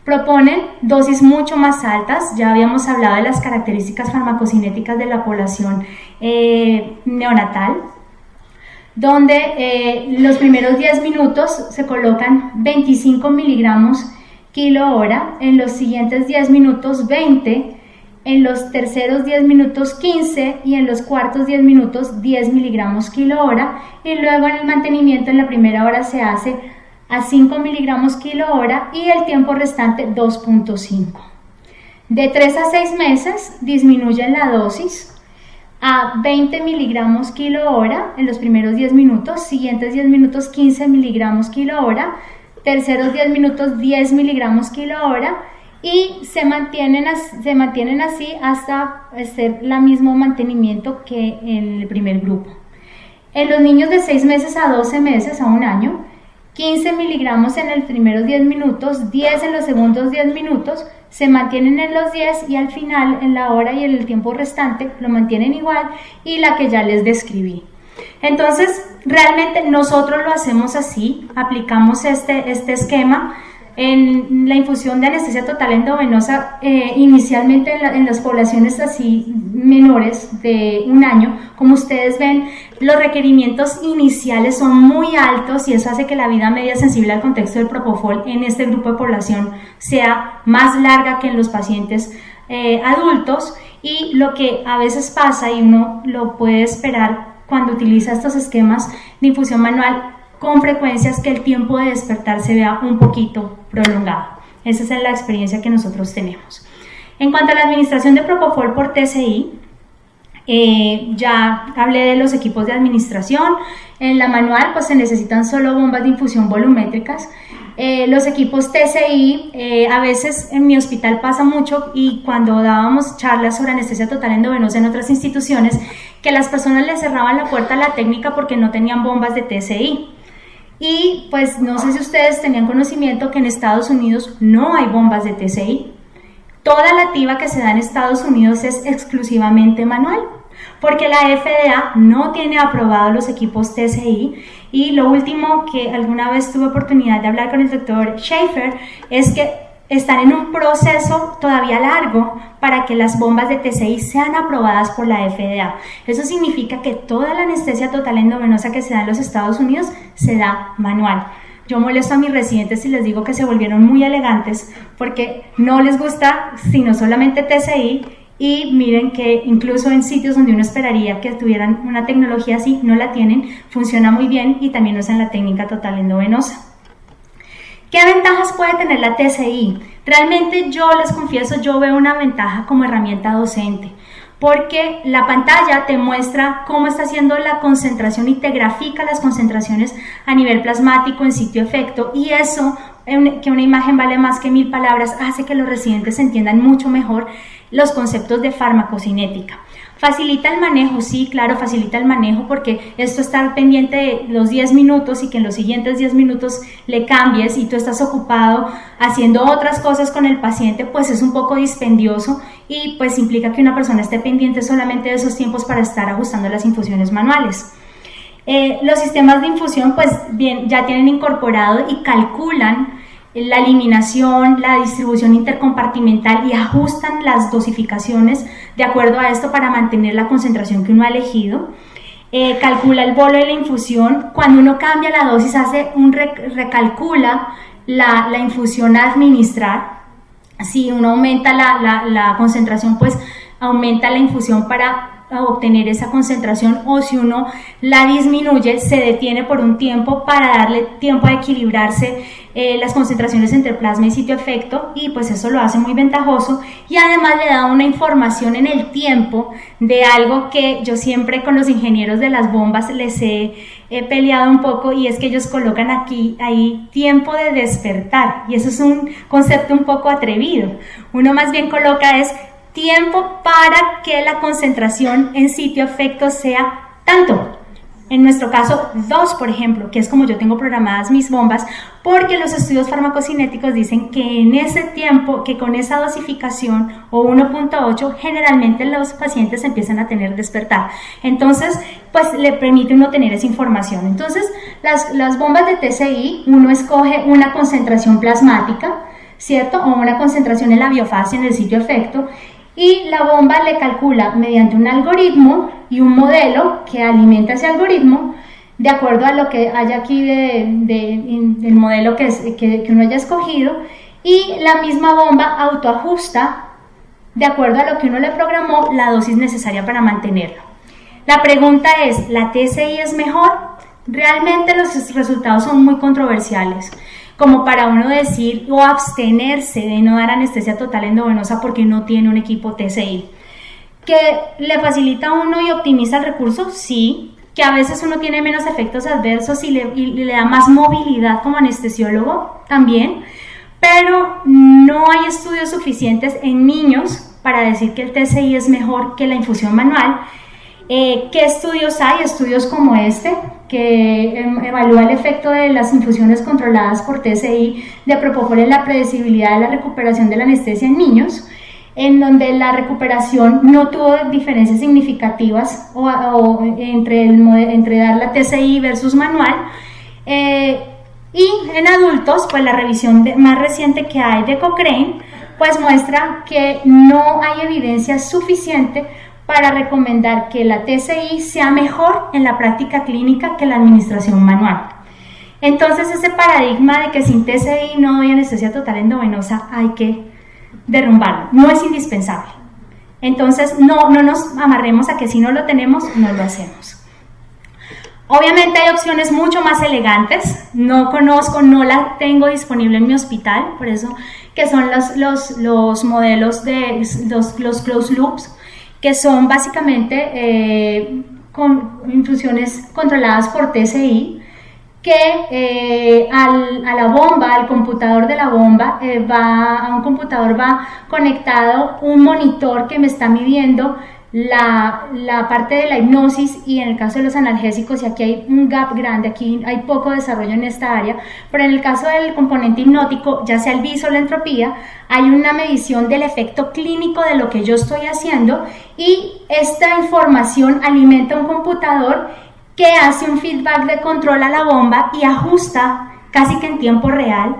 Proponen dosis mucho más altas, ya habíamos hablado de las características farmacocinéticas de la población neonatal, donde los primeros 10 minutos se colocan 25 miligramos kilo hora, en los siguientes 10 minutos 20, en los terceros 10 minutos 15 y en los cuartos 10 minutos 10 miligramos kilo hora y luego en el mantenimiento en la primera hora se hace a 5 miligramos kilo hora y el tiempo restante 2.5. De 3 a 6 meses disminuyen la dosis a 20 miligramos kilo hora en los primeros 10 minutos, siguientes 10 minutos 15 miligramos kilo hora, terceros 10 minutos 10 miligramos kilo hora y se mantienen así hasta hacer el mismo mantenimiento que en el primer grupo. En los niños de 6 meses a 12 meses a un año, 15 miligramos en los primeros 10 minutos, 10 en los segundos 10 minutos, se mantienen en los 10 y al final en la hora y en el tiempo restante lo mantienen igual y la que ya les describí. Entonces realmente nosotros lo hacemos así, aplicamos este esquema en la infusión de anestesia total endovenosa inicialmente en las poblaciones así menores de un año. Como ustedes ven, los requerimientos iniciales son muy altos y eso hace que la vida media sensible al contexto del Propofol en este grupo de población sea más larga que en los pacientes adultos y lo que a veces pasa y uno lo puede esperar cuando utiliza estos esquemas de infusión manual con frecuencia es que el tiempo de despertar se vea un poquito prolongado. Esa es la experiencia que nosotros tenemos. En cuanto a la administración de Propofol por TCI, ya hablé de los equipos de administración. En la manual pues se necesitan solo bombas de infusión volumétricas. Los equipos TCI, a veces en mi hospital pasa mucho y cuando dábamos charlas sobre anestesia total endovenosa en otras instituciones, que las personas les cerraban la puerta a la técnica porque no tenían bombas de TCI. Y pues no sé si ustedes tenían conocimiento que en Estados Unidos no hay bombas de TCI. Toda la TIVA que se da en Estados Unidos es exclusivamente manual, porque la FDA no tiene aprobados los equipos TCI. Y lo último que alguna vez tuve oportunidad de hablar con el doctor Schaefer es que están en un proceso todavía largo para que las bombas de TCI sean aprobadas por la FDA. Eso significa que toda la anestesia total endovenosa que se da en los Estados Unidos se da manual. Yo molesto a mis residentes y les digo que se volvieron muy elegantes porque no les gusta sino solamente TCI y miren que incluso en sitios donde uno esperaría que tuvieran una tecnología así, no la tienen, funciona muy bien y también usan la técnica total endovenosa. ¿Qué ventajas puede tener la TCI? Realmente yo les confieso, yo veo una ventaja como herramienta docente, porque la pantalla te muestra cómo está haciendo la concentración y te grafica las concentraciones a nivel plasmático en sitio efecto y eso, que una imagen vale más que 1000 palabras, hace que los residentes entiendan mucho mejor los conceptos de farmacocinética. ¿Facilita el manejo? Sí, claro, facilita el manejo porque esto está pendiente de los 10 minutos y que en los siguientes 10 minutos le cambies y tú estás ocupado haciendo otras cosas con el paciente, pues es un poco dispendioso y pues implica que una persona esté pendiente solamente de esos tiempos para estar ajustando las infusiones manuales. Los sistemas de infusión pues bien, ya tienen incorporado y calculan la eliminación, la distribución intercompartimental y ajustan las dosificaciones de acuerdo a esto para mantener la concentración que uno ha elegido. Calcula el bolo de la infusión. Cuando uno cambia la dosis, recalcula la infusión a administrar. Si uno aumenta la concentración, pues aumenta la infusión para obtener esa concentración, o si uno la disminuye, se detiene por un tiempo para darle tiempo a equilibrarse las concentraciones entre plasma y sitio efecto, y pues eso lo hace muy ventajoso, y además le da una información en el tiempo de algo que yo siempre con los ingenieros de las bombas les he peleado un poco, y es que ellos colocan ahí tiempo de despertar, y eso es un concepto un poco atrevido. Uno más bien coloca es tiempo para que la concentración en sitio efecto sea tanto. En nuestro caso, 2, por ejemplo, que es como yo tengo programadas mis bombas, porque los estudios farmacocinéticos dicen que en ese tiempo, que con esa dosificación o 1.8, generalmente los pacientes empiezan a tener despertar. Entonces, pues le permite uno tener esa información. Entonces, las bombas de TCI, uno escoge una concentración plasmática, ¿cierto? O una concentración en la biofase, en el sitio efecto, y la bomba le calcula mediante un algoritmo y un modelo que alimenta ese algoritmo de acuerdo a lo que haya aquí del modelo que uno haya escogido, y la misma bomba autoajusta de acuerdo a lo que uno le programó la dosis necesaria para mantenerlo. La pregunta es, ¿la TCI es mejor? Realmente los resultados son muy controversiales, como para uno decir o abstenerse de no dar anestesia total endovenosa porque no tiene un equipo TCI. ¿Que le facilita a uno y optimiza el recurso? Sí. ¿Que a veces uno tiene menos efectos adversos y le da más movilidad como anestesiólogo? También. Pero no hay estudios suficientes en niños para decir que el TCI es mejor que la infusión manual. ¿Qué estudios hay? Estudios como este, que evalúa el efecto de las infusiones controladas por TCI de propofol en la predecibilidad de la recuperación de la anestesia en niños, en donde la recuperación no tuvo diferencias significativas entre dar la TCI versus manual. Y en adultos, pues la revisión más reciente que hay de Cochrane, pues muestra que no hay evidencia suficiente para recomendar que la TCI sea mejor en la práctica clínica que la administración manual. Entonces ese paradigma de que sin TCI no doy anestesia total endovenosa hay que derrumbarlo, no es indispensable. Entonces no nos amarremos a que si no lo tenemos, no lo hacemos. Obviamente hay opciones mucho más elegantes, no la tengo disponible en mi hospital, por eso que son los modelos de los closed loops, que son básicamente con infusiones controladas por TCI, que a la bomba, al computador de la bomba, a un computador va conectado un monitor que me está midiendo la parte de la hipnosis, y en el caso de los analgésicos, y aquí hay un gap grande, aquí hay poco desarrollo en esta área, pero en el caso del componente hipnótico, ya sea el BIS o la entropía, hay una medición del efecto clínico de lo que yo estoy haciendo, y esta información alimenta un computador que hace un feedback de control a la bomba y ajusta casi que en tiempo real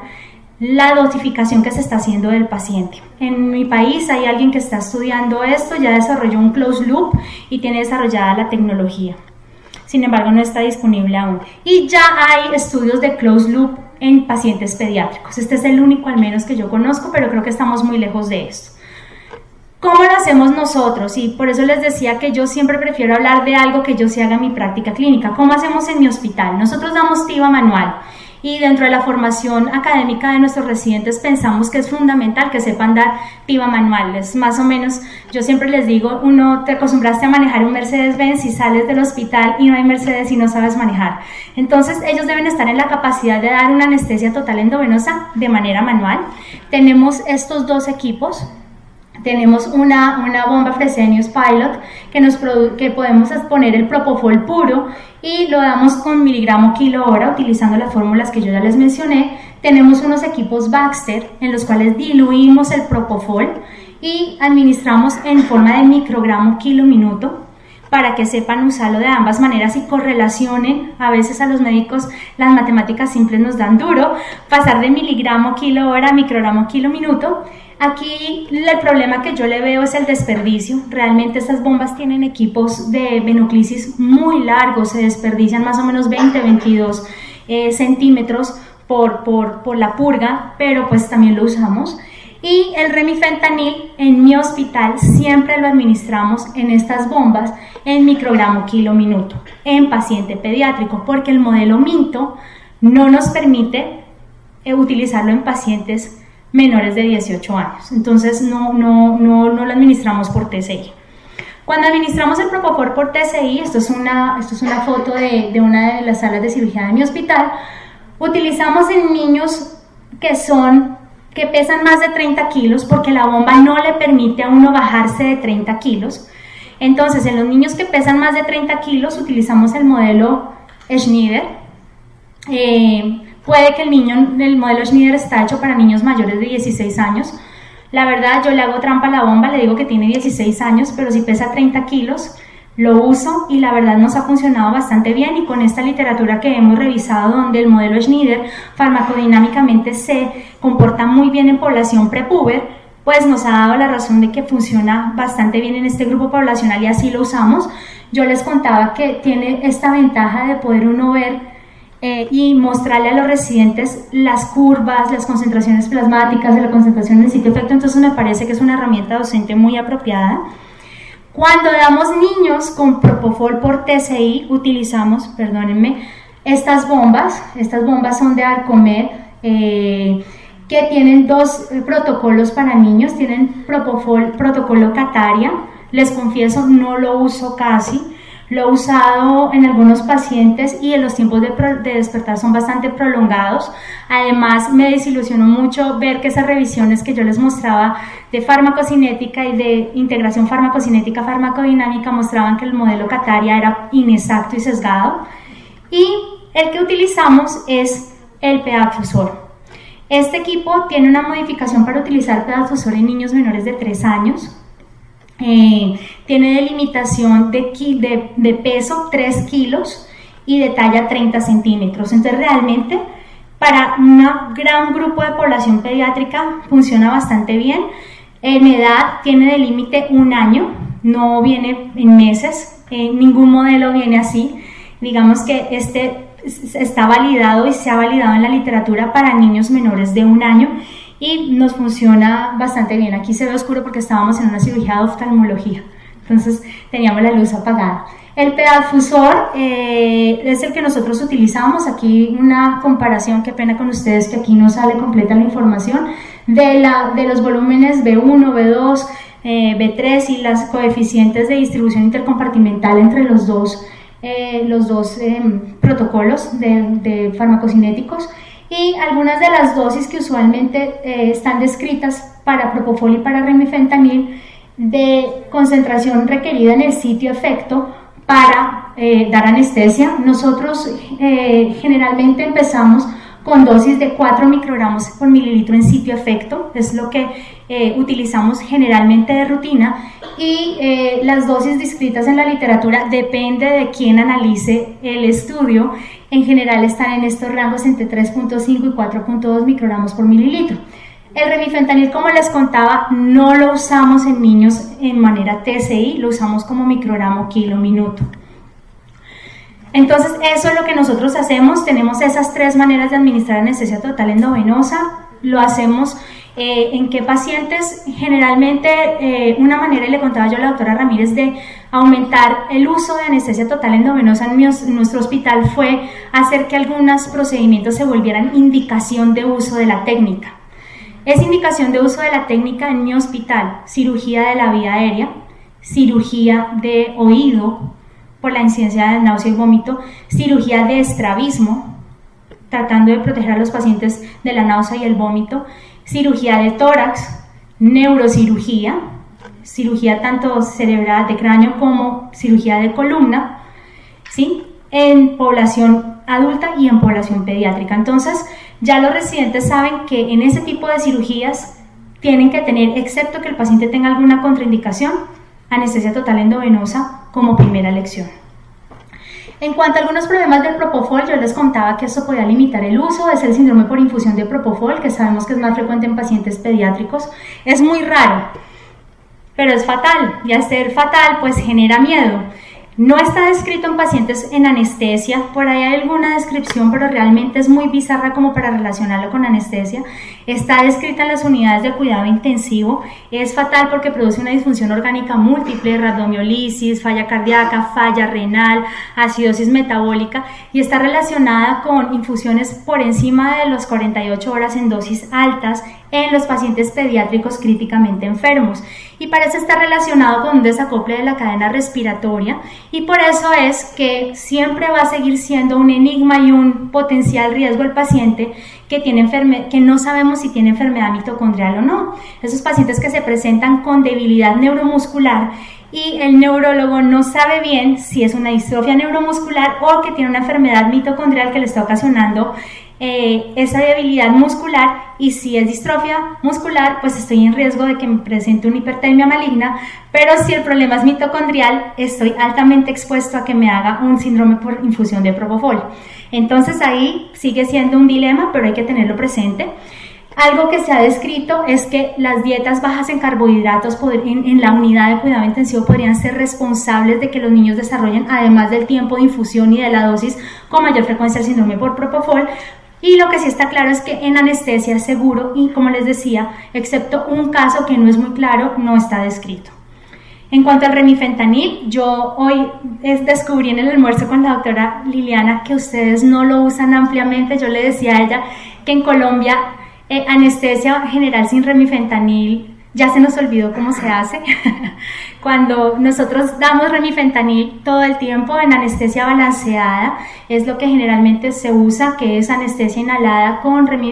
la dosificación que se está haciendo del paciente. En mi país hay alguien que está estudiando esto, ya desarrolló un closed loop y tiene desarrollada la tecnología. Sin embargo, no está disponible aún. Y ya hay estudios de closed loop en pacientes pediátricos. Este es el único al menos que yo conozco, pero creo que estamos muy lejos de esto. ¿Cómo lo hacemos nosotros? Y por eso les decía que yo siempre prefiero hablar de algo que yo sí haga en mi práctica clínica. ¿Cómo hacemos en mi hospital? Nosotros damos TIVA manual. Y dentro de la formación académica de nuestros residentes pensamos que es fundamental que sepan dar TIVA manual. Es más o menos, yo siempre les digo, te acostumbraste a manejar un Mercedes-Benz y sales del hospital y no hay Mercedes y no sabes manejar. Entonces ellos deben estar en la capacidad de dar una anestesia total endovenosa de manera manual. Tenemos estos dos equipos. Tenemos una bomba Fresenius Pilot que podemos poner el propofol puro y lo damos con miligramo kilo hora utilizando las fórmulas que yo ya les mencioné. Tenemos unos equipos Baxter en los cuales diluimos el propofol y administramos en forma de microgramo kilo minuto. para que sepan usarlo de ambas maneras y correlacionen. A veces a los médicos las matemáticas simples nos dan duro, pasar de miligramo kilo hora a microgramo kilo minuto. Aquí el problema que yo le veo es el desperdicio. Realmente estas bombas tienen equipos de venoclisis muy largos, se desperdician más o menos 20-22 centímetros por la purga, pero pues también lo usamos. Y el remifentanil en mi hospital siempre lo administramos en estas bombas en microgramo kilo minuto en paciente pediátrico, porque el modelo Minto no nos permite utilizarlo en pacientes menores de 18 años. Entonces no lo administramos por TCI. Cuando administramos el Propofol por TCI, esto es una foto de una de las salas de cirugía de mi hospital, utilizamos en niños que pesan más de 30 kilos, porque la bomba no le permite a uno bajarse de 30 kilos. Entonces, en los niños que pesan más de 30 kilos, utilizamos el modelo Schneider. Puede que el modelo Schneider está hecho para niños mayores de 16 años. La verdad, yo le hago trampa a la bomba, le digo que tiene 16 años, pero si pesa 30 kilos, lo uso y la verdad nos ha funcionado bastante bien. Y con esta literatura que hemos revisado, donde el modelo Schneider farmacodinámicamente se comporta muy bien en población prepuber, pues nos ha dado la razón de que funciona bastante bien en este grupo poblacional y así lo usamos. Yo les contaba que tiene esta ventaja de poder uno ver y mostrarle a los residentes las curvas, las concentraciones plasmáticas, de la concentración en el sitio efecto. Entonces me parece que es una herramienta docente muy apropiada. Cuando damos niños con Propofol por TCI, utilizamos, perdónenme, estas bombas son de Arcomed, que tienen dos protocolos para niños. Tienen Propofol, protocolo Cataria. Les confieso, no lo uso casi, lo he usado en algunos pacientes y en los tiempos de despertar son bastante prolongados. Además, me desilusionó mucho ver que esas revisiones que yo les mostraba de farmacocinética y de integración farmacocinética farmacodinámica mostraban que el modelo Cataria era inexacto y sesgado. Y el que utilizamos es el Pedalfusor. Este equipo tiene una modificación para utilizar Pedalfusor en niños menores de 3 años. Tiene delimitación de peso 3 kilos y de talla 30 centímetros. Entonces realmente para un gran grupo de población pediátrica funciona bastante bien. En edad tiene de límite 1 año, no viene en meses, ningún modelo viene así. Digamos que este está validado y se ha validado en la literatura para niños menores de 1 año y nos funciona bastante bien. Aquí se ve oscuro porque estábamos en una cirugía de oftalmología, entonces teníamos la luz apagada. El Pedalfusor es el que nosotros utilizamos. Aquí una comparación, qué pena con ustedes que aquí no sale completa la información, de los volúmenes B1, B2, B3 y las coeficientes de distribución intercompartimental entre los dos protocolos de farmacocinéticos, y algunas de las dosis que usualmente están descritas para Propofol y para remifentanil de concentración requerida en el sitio efecto para dar anestesia. Nosotros generalmente empezamos con dosis de 4 microgramos por mililitro en sitio efecto, es lo que utilizamos generalmente de rutina, y las dosis descritas en la literatura depende de quién analice el estudio. En general están en estos rangos entre 3.5 y 4.2 microgramos por mililitro. El remifentanil, como les contaba, no lo usamos en niños en manera TCI, lo usamos como microgramo kilo minuto. Entonces eso es lo que nosotros hacemos. Tenemos esas 3 maneras de administrar anestesia total endovenosa. Lo hacemos en qué pacientes. Generalmente una manera, y le contaba yo a la doctora Ramírez, de aumentar el uso de anestesia total endovenosa en nuestro hospital fue hacer que algunos procedimientos se volvieran indicación de uso de la técnica. Es indicación de uso de la técnica en mi hospital: cirugía de la vía aérea, cirugía de oído por la incidencia de náusea y vómito, cirugía de estrabismo, tratando de proteger a los pacientes de la náusea y el vómito, cirugía de tórax, neurocirugía, cirugía tanto cerebral de cráneo como cirugía de columna, ¿sí?, en población adulta y en población pediátrica. Entonces ya los residentes saben que en ese tipo de cirugías tienen que tener, excepto que el paciente tenga alguna contraindicación, anestesia total endovenosa como primera lección. En cuanto a algunos problemas del propofol, yo les contaba que esto podía limitar el uso. Es el síndrome por infusión de propofol, que sabemos que es más frecuente en pacientes pediátricos. Es muy raro, pero es fatal, y al ser fatal pues genera miedo. No está descrito en pacientes en anestesia, por ahí hay alguna descripción, pero realmente es muy bizarra como para relacionarlo con anestesia. Está descrita en las unidades de cuidado intensivo, es fatal porque produce una disfunción orgánica múltiple, rabdomiolisis, falla cardíaca, falla renal, acidosis metabólica, y está relacionada con infusiones por encima de las 48 horas en dosis altas en los pacientes pediátricos críticamente enfermos, y parece estar relacionado con un desacople de la cadena respiratoria, y por eso es que siempre va a seguir siendo un enigma y un potencial riesgo el paciente que no sabemos si tiene enfermedad mitocondrial o no. Esos pacientes que se presentan con debilidad neuromuscular y el neurólogo no sabe bien si es una distrofia neuromuscular o que tiene una enfermedad mitocondrial que le está ocasionando esa debilidad muscular, y si es distrofia muscular pues estoy en riesgo de que me presente una hipertermia maligna, pero si el problema es mitocondrial estoy altamente expuesto a que me haga un síndrome por infusión de propofol. Entonces ahí sigue siendo un dilema, pero hay que tenerlo presente. Algo que se ha descrito es que las dietas bajas en carbohidratos en la unidad de cuidado intensivo podrían ser responsables de que los niños desarrollen, además del tiempo de infusión y de la dosis, con mayor frecuencia el síndrome por propofol. Y lo que sí está claro es que en anestesia seguro, y como les decía, excepto un caso que no es muy claro, no está descrito. En cuanto al remifentanil, yo hoy descubrí en el almuerzo con la doctora Liliana que ustedes no lo usan ampliamente. Yo le decía a ella que en Colombia anestesia general sin remifentanil ya se nos olvidó cómo se hace. Cuando nosotros damos remifentanil todo el tiempo en anestesia balanceada, es lo que generalmente se usa, que es anestesia inhalada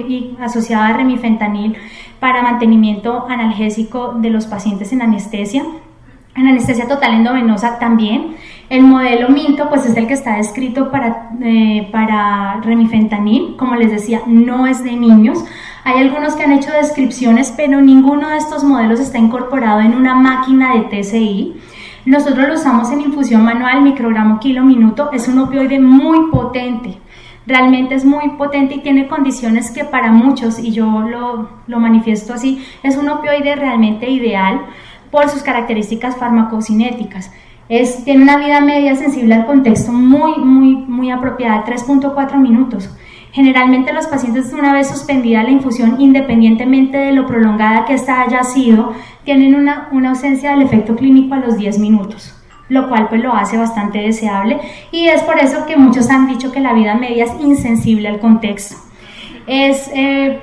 y asociada a remifentanil para mantenimiento analgésico de los pacientes en anestesia. En anestesia total endovenosa también. El modelo Minto pues es el que está descrito para remifentanil. Como les decía, no es de niños. Hay algunos que han hecho descripciones, pero ninguno de estos modelos está incorporado en una máquina de TCI. Nosotros lo usamos en infusión manual, microgramo kilo minuto. Es un opioide muy potente. Realmente es muy potente y tiene condiciones que para muchos, y yo lo manifiesto así, es un opioide realmente ideal por sus características farmacocinéticas. Tiene una vida media sensible al contexto muy apropiada, 3.4 minutos. Generalmente los pacientes, una vez suspendida la infusión, independientemente de lo prolongada que esta haya sido, tienen una ausencia del efecto clínico a los 10 minutos, lo cual pues lo hace bastante deseable, y es por eso que muchos han dicho que la vida media es insensible al contexto.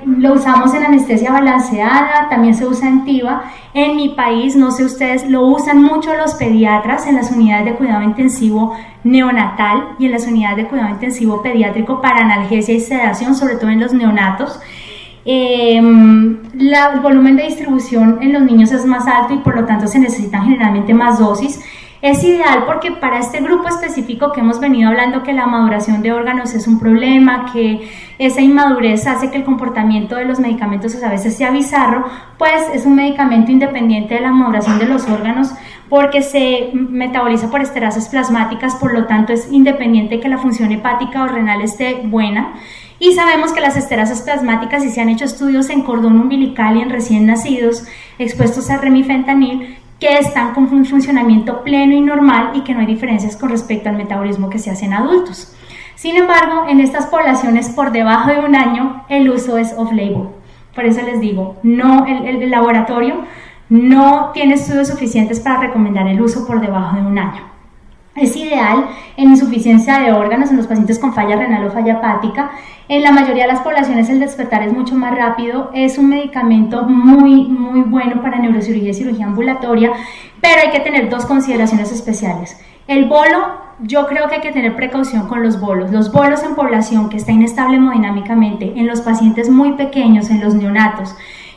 Lo usamos en anestesia balanceada, también se usa en TIVA. En mi país, no sé ustedes, lo usan mucho los pediatras en las unidades de cuidado intensivo neonatal y en las unidades de cuidado intensivo pediátrico para analgesia y sedación, sobre todo en los neonatos. El volumen de distribución en los niños es más alto y por lo tanto se necesitan generalmente más dosis. Es ideal porque para este grupo específico que hemos venido hablando, que la maduración de órganos es un problema, que esa inmadurez hace que el comportamiento de los medicamentos a veces sea bizarro, pues es un medicamento independiente de la maduración de los órganos porque se metaboliza por esterasas plasmáticas, por lo tanto es independiente de que la función hepática o renal esté buena. Y sabemos que las esterasas plasmáticas, y se han hecho estudios en cordón umbilical y en recién nacidos expuestos a remifentanil, que están con un funcionamiento pleno y normal y que no hay diferencias con respecto al metabolismo que se hace en adultos. Sin embargo, en estas poblaciones por debajo de un año, el uso es off-label. Por eso les digo, el laboratorio no tiene estudios suficientes para recomendar el uso por debajo de un año. Es ideal en insuficiencia de órganos, en los pacientes con falla renal o falla hepática. En la mayoría de las poblaciones el despertar es mucho más rápido. Es un medicamento muy bueno para neurocirugía y cirugía ambulatoria, pero hay que tener dos consideraciones especiales. El bolo, yo creo que hay que tener precaución con los bolos. Los bolos en población que está inestable hemodinámicamente, en los pacientes muy pequeños, en los neonatos,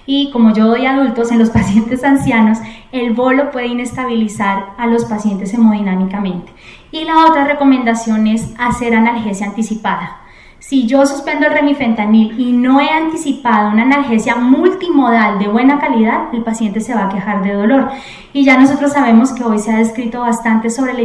y como yo doy adultos, en los pacientes ancianos, el bolo puede inestabilizar a los pacientes hemodinámicamente. Y la otra recomendación es hacer analgesia anticipada. si yo suspendo el remifentanil y no he anticipado una analgesia multimodal de buena calidad, el paciente se va a quejar de dolor. Y ya nosotros sabemos que hoy se ha descrito bastante sobre la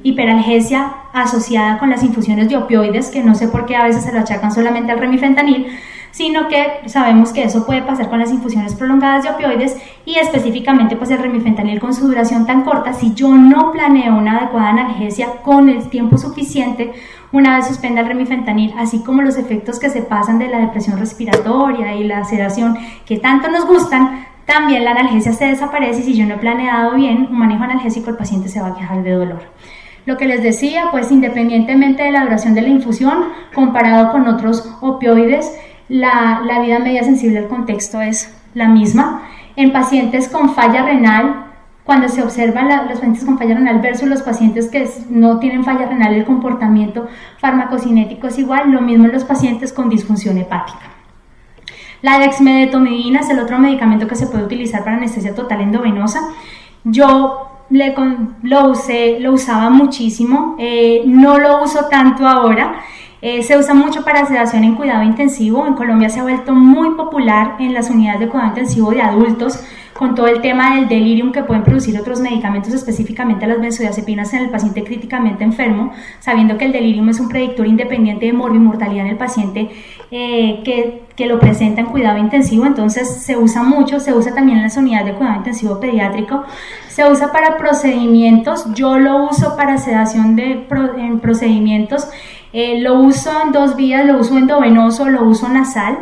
hiperalgesia asociada con las infusiones de opioides, que no sé por qué a veces se lo achacan solamente al remifentanil, sino que sabemos que eso puede pasar con las infusiones prolongadas de opioides y específicamente pues el remifentanil con su duración tan corta. Si yo no planeo una adecuada analgesia con el tiempo suficiente, una vez suspenda el remifentanil, así como los efectos que se pasan de la depresión respiratoria y la sedación que tanto nos gustan, también la analgesia se desaparece y si yo no he planeado bien un manejo analgésico, el paciente se va a quejar de dolor. Lo que les decía, pues independientemente de la duración de la infusión, comparado con otros opioides, la vida media sensible al contexto es la misma. En pacientes con falla renal, cuando se observan los pacientes con falla renal versus los pacientes que no tienen falla renal, el comportamiento farmacocinético es igual, lo mismo en los pacientes con disfunción hepática. La dexmedetomidina es el otro medicamento que se puede utilizar para anestesia total endovenosa. Yo lo usaba muchísimo, no lo uso tanto ahora. Se usa mucho para sedación en cuidado intensivo. En Colombia se ha vuelto muy popular en las unidades de cuidado intensivo de adultos con todo el tema del delirium que pueden producir otros medicamentos, específicamente las benzodiazepinas en el paciente críticamente enfermo, sabiendo que el delirium es un predictor independiente de morbimortalidad en el paciente que lo presenta en cuidado intensivo. Entonces se usa mucho, se usa también en las unidades de cuidado intensivo pediátrico, se usa para procedimientos. Yo lo uso para sedación en procedimientos. Lo uso en 2 vías, lo uso endovenoso, lo uso nasal.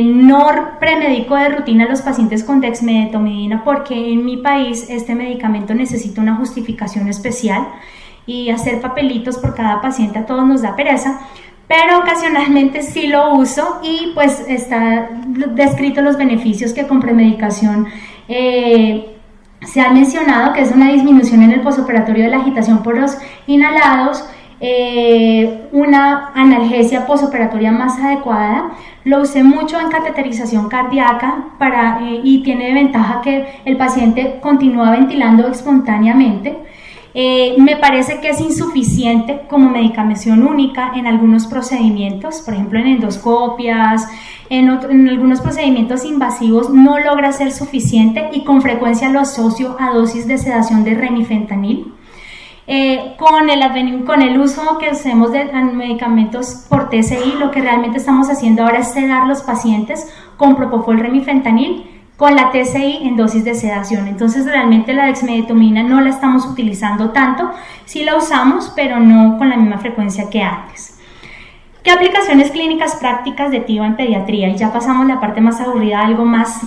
No premedico de rutina a los pacientes con dexmedetomidina porque en mi país este medicamento necesita una justificación especial y hacer papelitos por cada paciente a todos nos da pereza, pero ocasionalmente sí lo uso y pues está descrito los beneficios que con premedicación se han mencionado, que es una disminución en el posoperatorio de la agitación por los inhalados, una analgesia posoperatoria más adecuada. Lo usé mucho en cateterización cardíaca y tiene ventaja que el paciente continúa ventilando espontáneamente. Me parece que es insuficiente como medicación única en algunos procedimientos, por ejemplo en endoscopias, en algunos procedimientos invasivos no logra ser suficiente y con frecuencia lo asocio a dosis de sedación de remifentanil. Con el uso que hacemos de medicamentos por TCI, lo que realmente estamos haciendo ahora es sedar los pacientes con propofol remifentanil con la TCI en dosis de sedación. Entonces realmente la dexmedetomidina no la estamos utilizando tanto, sí la usamos pero no con la misma frecuencia que antes. ¿Qué aplicaciones clínicas prácticas de TIVA en pediatría? Y ya pasamos la parte más aburrida, algo más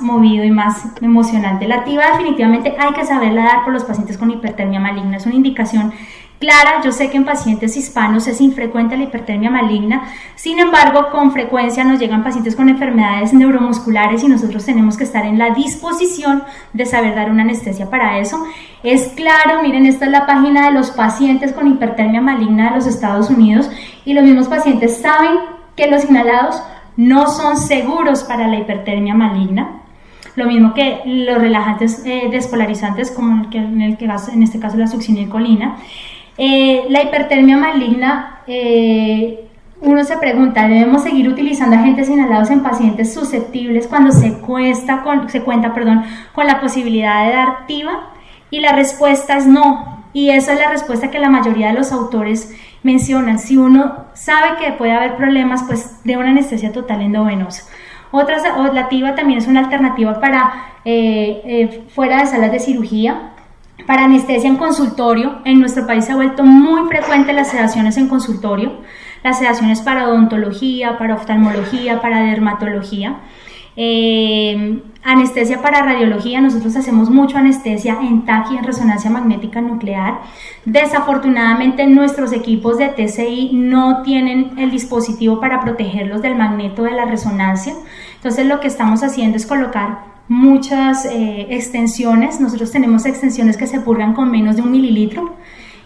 movido y más emocionante. La TIVA definitivamente hay que saberla dar por los pacientes con hipertermia maligna. Es una indicación clara. Yo sé que en pacientes hispanos es infrecuente la hipertermia maligna, sin embargo con frecuencia nos llegan pacientes con enfermedades neuromusculares y nosotros tenemos que estar en la disposición de saber dar una anestesia para eso. Es claro, miren, esta es la página de los pacientes con hipertermia maligna de los Estados Unidos y los mismos pacientes saben que los inhalados no son seguros para la hipertermia maligna. Lo mismo que los relajantes despolarizantes, como en este caso la succinilcolina. La hipertermia maligna, uno se pregunta, ¿debemos seguir utilizando agentes inhalados en pacientes susceptibles cuando se cuenta con la posibilidad de dar TIVA? Y la respuesta es no, y esa es la respuesta que la mayoría de los autores mencionan. Si uno sabe que puede haber problemas, pues de una anestesia total endovenosa. La TIVA también es una alternativa para fuera de salas de cirugía, para anestesia en consultorio. En nuestro país se ha vuelto muy frecuente las sedaciones en consultorio, las sedaciones para odontología, para oftalmología, para dermatología. Anestesia para radiología, nosotros hacemos mucho anestesia en TAC y en resonancia magnética nuclear. Desafortunadamente nuestros equipos de TCI no tienen el dispositivo para protegerlos del magneto de la resonancia, entonces lo que estamos haciendo es colocar muchas extensiones. Nosotros tenemos extensiones que se purgan con menos de 1 mililitro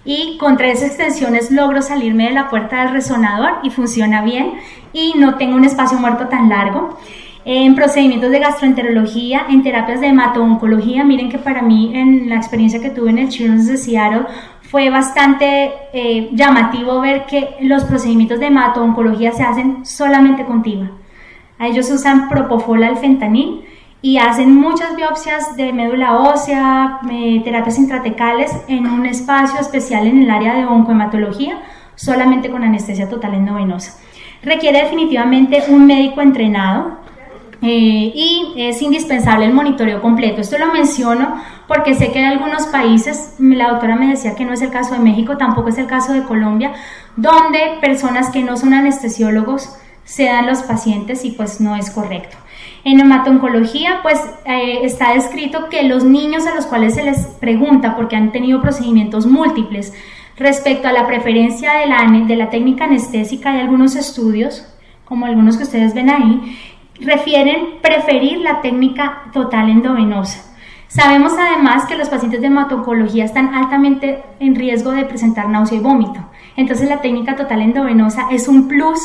y con 3 extensiones logro salirme de la puerta del resonador y funciona bien y no tengo un espacio muerto tan largo. En procedimientos de gastroenterología, en terapias de hemato-oncología, miren que para mí en la experiencia que tuve en el Children's de Seattle fue bastante llamativo ver que los procedimientos de hemato-oncología se hacen solamente con TIVA. A ellos usan propofol al fentanil y hacen muchas biopsias de médula ósea, terapias intratecales en un espacio especial en el área de oncohematología, solamente con anestesia total endovenosa. Requiere definitivamente un médico entrenado y es indispensable el monitoreo completo. Esto lo menciono porque sé que en algunos países, la doctora me decía que no es el caso de México, tampoco es el caso de Colombia, donde personas que no son anestesiólogos se dan los pacientes y pues no es correcto. En hemato-oncología pues está descrito que los niños a los cuales se les pregunta porque han tenido procedimientos múltiples respecto a la preferencia de la técnica anestésica, hay algunos estudios, como algunos que ustedes ven ahí, refieren preferir la técnica total endovenosa. Sabemos además que los pacientes de hemato-oncología están altamente en riesgo de presentar náusea y vómito, entonces la técnica total endovenosa es un plus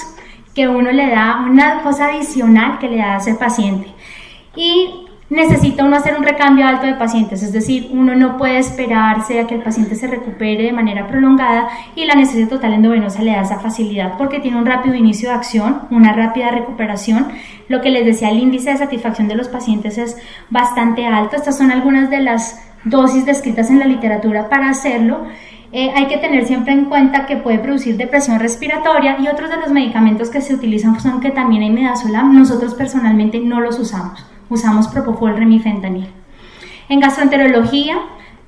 que uno le da, una cosa adicional que le da a ese paciente. Y necesita uno hacer un recambio alto de pacientes, es decir, uno no puede esperarse a que el paciente se recupere de manera prolongada y la anestesia total endovenosa le da esa facilidad porque tiene un rápido inicio de acción, una rápida recuperación. Lo que les decía, el índice de satisfacción de los pacientes es bastante alto. Estas son algunas de las dosis descritas en la literatura para hacerlo. Hay que tener siempre en cuenta que puede producir depresión respiratoria y otros de los medicamentos que se utilizan son ketamina y midazolam. Nosotros personalmente no los usamos propofol, remifentanil. En gastroenterología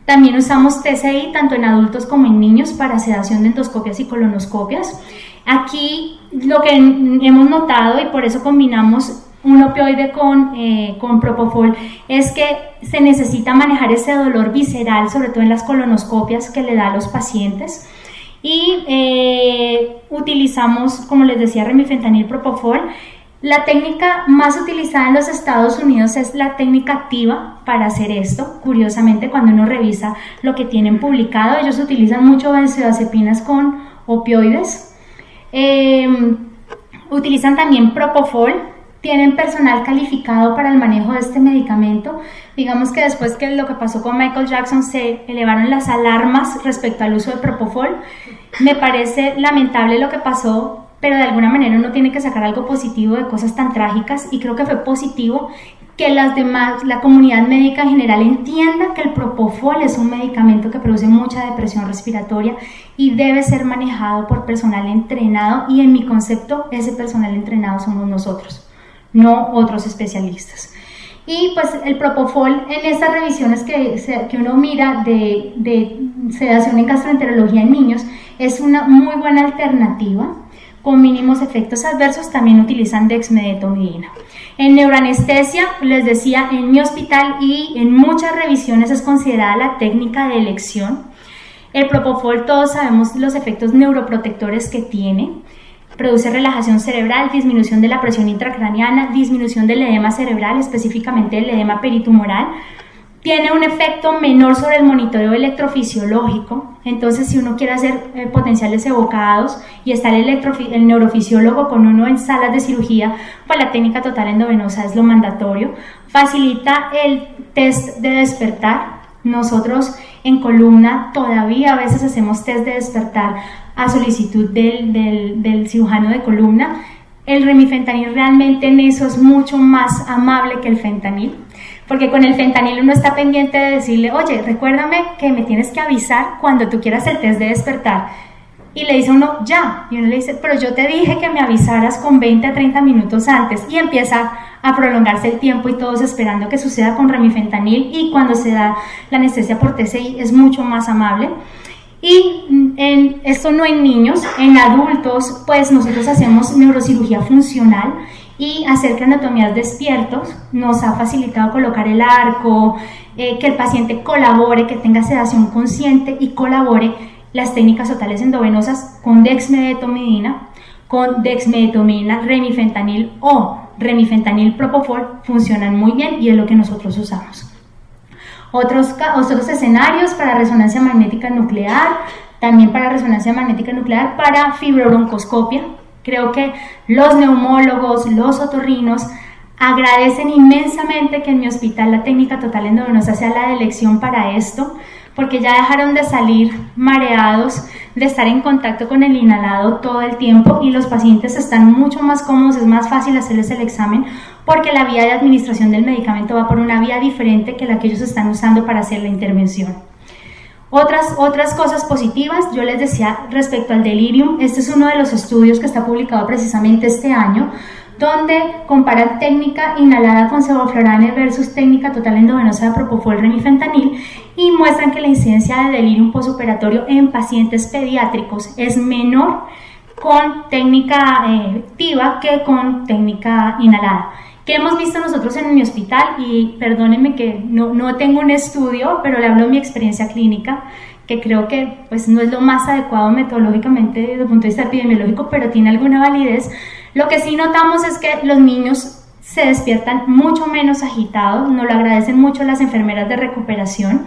también usamos TCI tanto en adultos como en niños para sedación de endoscopias y colonoscopias. Aquí lo que hemos notado y por eso combinamos un opioide con propofol es que se necesita manejar ese dolor visceral, sobre todo en las colonoscopias que le da a los pacientes. Y utilizamos, como les decía, remifentanil, propofol. La técnica más utilizada en los Estados Unidos es la técnica activa para hacer esto. Curiosamente, cuando uno revisa lo que tienen publicado, ellos utilizan mucho benzodiazepinas con opioides. Utilizan también propofol. Tienen personal calificado para el manejo de este medicamento. Digamos que después que lo que pasó con Michael Jackson se elevaron las alarmas respecto al uso de propofol. Me parece lamentable lo que pasó, pero de alguna manera uno tiene que sacar algo positivo de cosas tan trágicas y creo que fue positivo que la comunidad médica en general entienda que el propofol es un medicamento que produce mucha depresión respiratoria y debe ser manejado por personal entrenado y en mi concepto ese personal entrenado somos nosotros, no otros especialistas. Y pues el propofol en estas revisiones que uno mira de sedación en gastroenterología en niños es una muy buena alternativa con mínimos efectos adversos. También utilizan dexmedetomidina. En neuroanestesia, les decía, en mi hospital y en muchas revisiones es considerada la técnica de elección. El propofol, todos sabemos los efectos neuroprotectores que tiene. Produce relajación cerebral, disminución de la presión intracraneana, disminución del edema cerebral, específicamente el edema peritumoral. Tiene un efecto menor sobre el monitoreo electrofisiológico, entonces si uno quiere hacer potenciales evocados y está el neurofisiólogo con uno en salas de cirugía, pues la técnica total endovenosa es lo mandatorio. Facilita el test de despertar. Nosotros en columna todavía a veces hacemos test de despertar a solicitud del cirujano de columna. El remifentanil realmente en eso es mucho más amable que el fentanil, porque con el fentanil uno está pendiente de decirle, oye, recuérdame que me tienes que avisar cuando tú quieras el test de despertar. Y le dice uno, ya. Y uno le dice, pero yo te dije que me avisaras con 20 a 30 minutos antes. Y empieza a prolongarse el tiempo y todos esperando que suceda con remifentanil. Y cuando se da la anestesia por TCI es mucho más amable. Y esto no en niños, en adultos, pues nosotros hacemos neurocirugía funcional y hacer craniotomías despiertos. Nos ha facilitado colocar el arco, que el paciente colabore, que tenga sedación consciente y colabore las técnicas totales endovenosas con dexmedetomidina, remifentanil o remifentanil propofol funcionan muy bien y es lo que nosotros usamos. Otros escenarios para resonancia magnética nuclear, también para resonancia magnética nuclear, para fibrobroncoscopia. Creo que los neumólogos, los otorrinos agradecen inmensamente que en mi hospital la técnica total endovenosa sea la de elección para esto, porque ya dejaron de salir mareados, de estar en contacto con el inhalado todo el tiempo, y los pacientes están mucho más cómodos, es más fácil hacerles el examen porque la vía de administración del medicamento va por una vía diferente que la que ellos están usando para hacer la intervención. Otras cosas positivas, yo les decía respecto al delirium, este es uno de los estudios que está publicado precisamente este año, donde comparan técnica inhalada con sevoflurane versus técnica total endovenosa de propofol remifentanil y muestran que la incidencia de delirium postoperatorio en pacientes pediátricos es menor con técnica activa que con técnica inhalada. ¿Qué hemos visto nosotros en mi hospital? Y perdónenme que no tengo un estudio, pero le hablo de mi experiencia clínica, que creo que pues, no es lo más adecuado metodológicamente desde el punto de vista epidemiológico, pero tiene alguna validez. Lo que sí notamos es que los niños se despiertan mucho menos agitados, nos lo agradecen mucho las enfermeras de recuperación.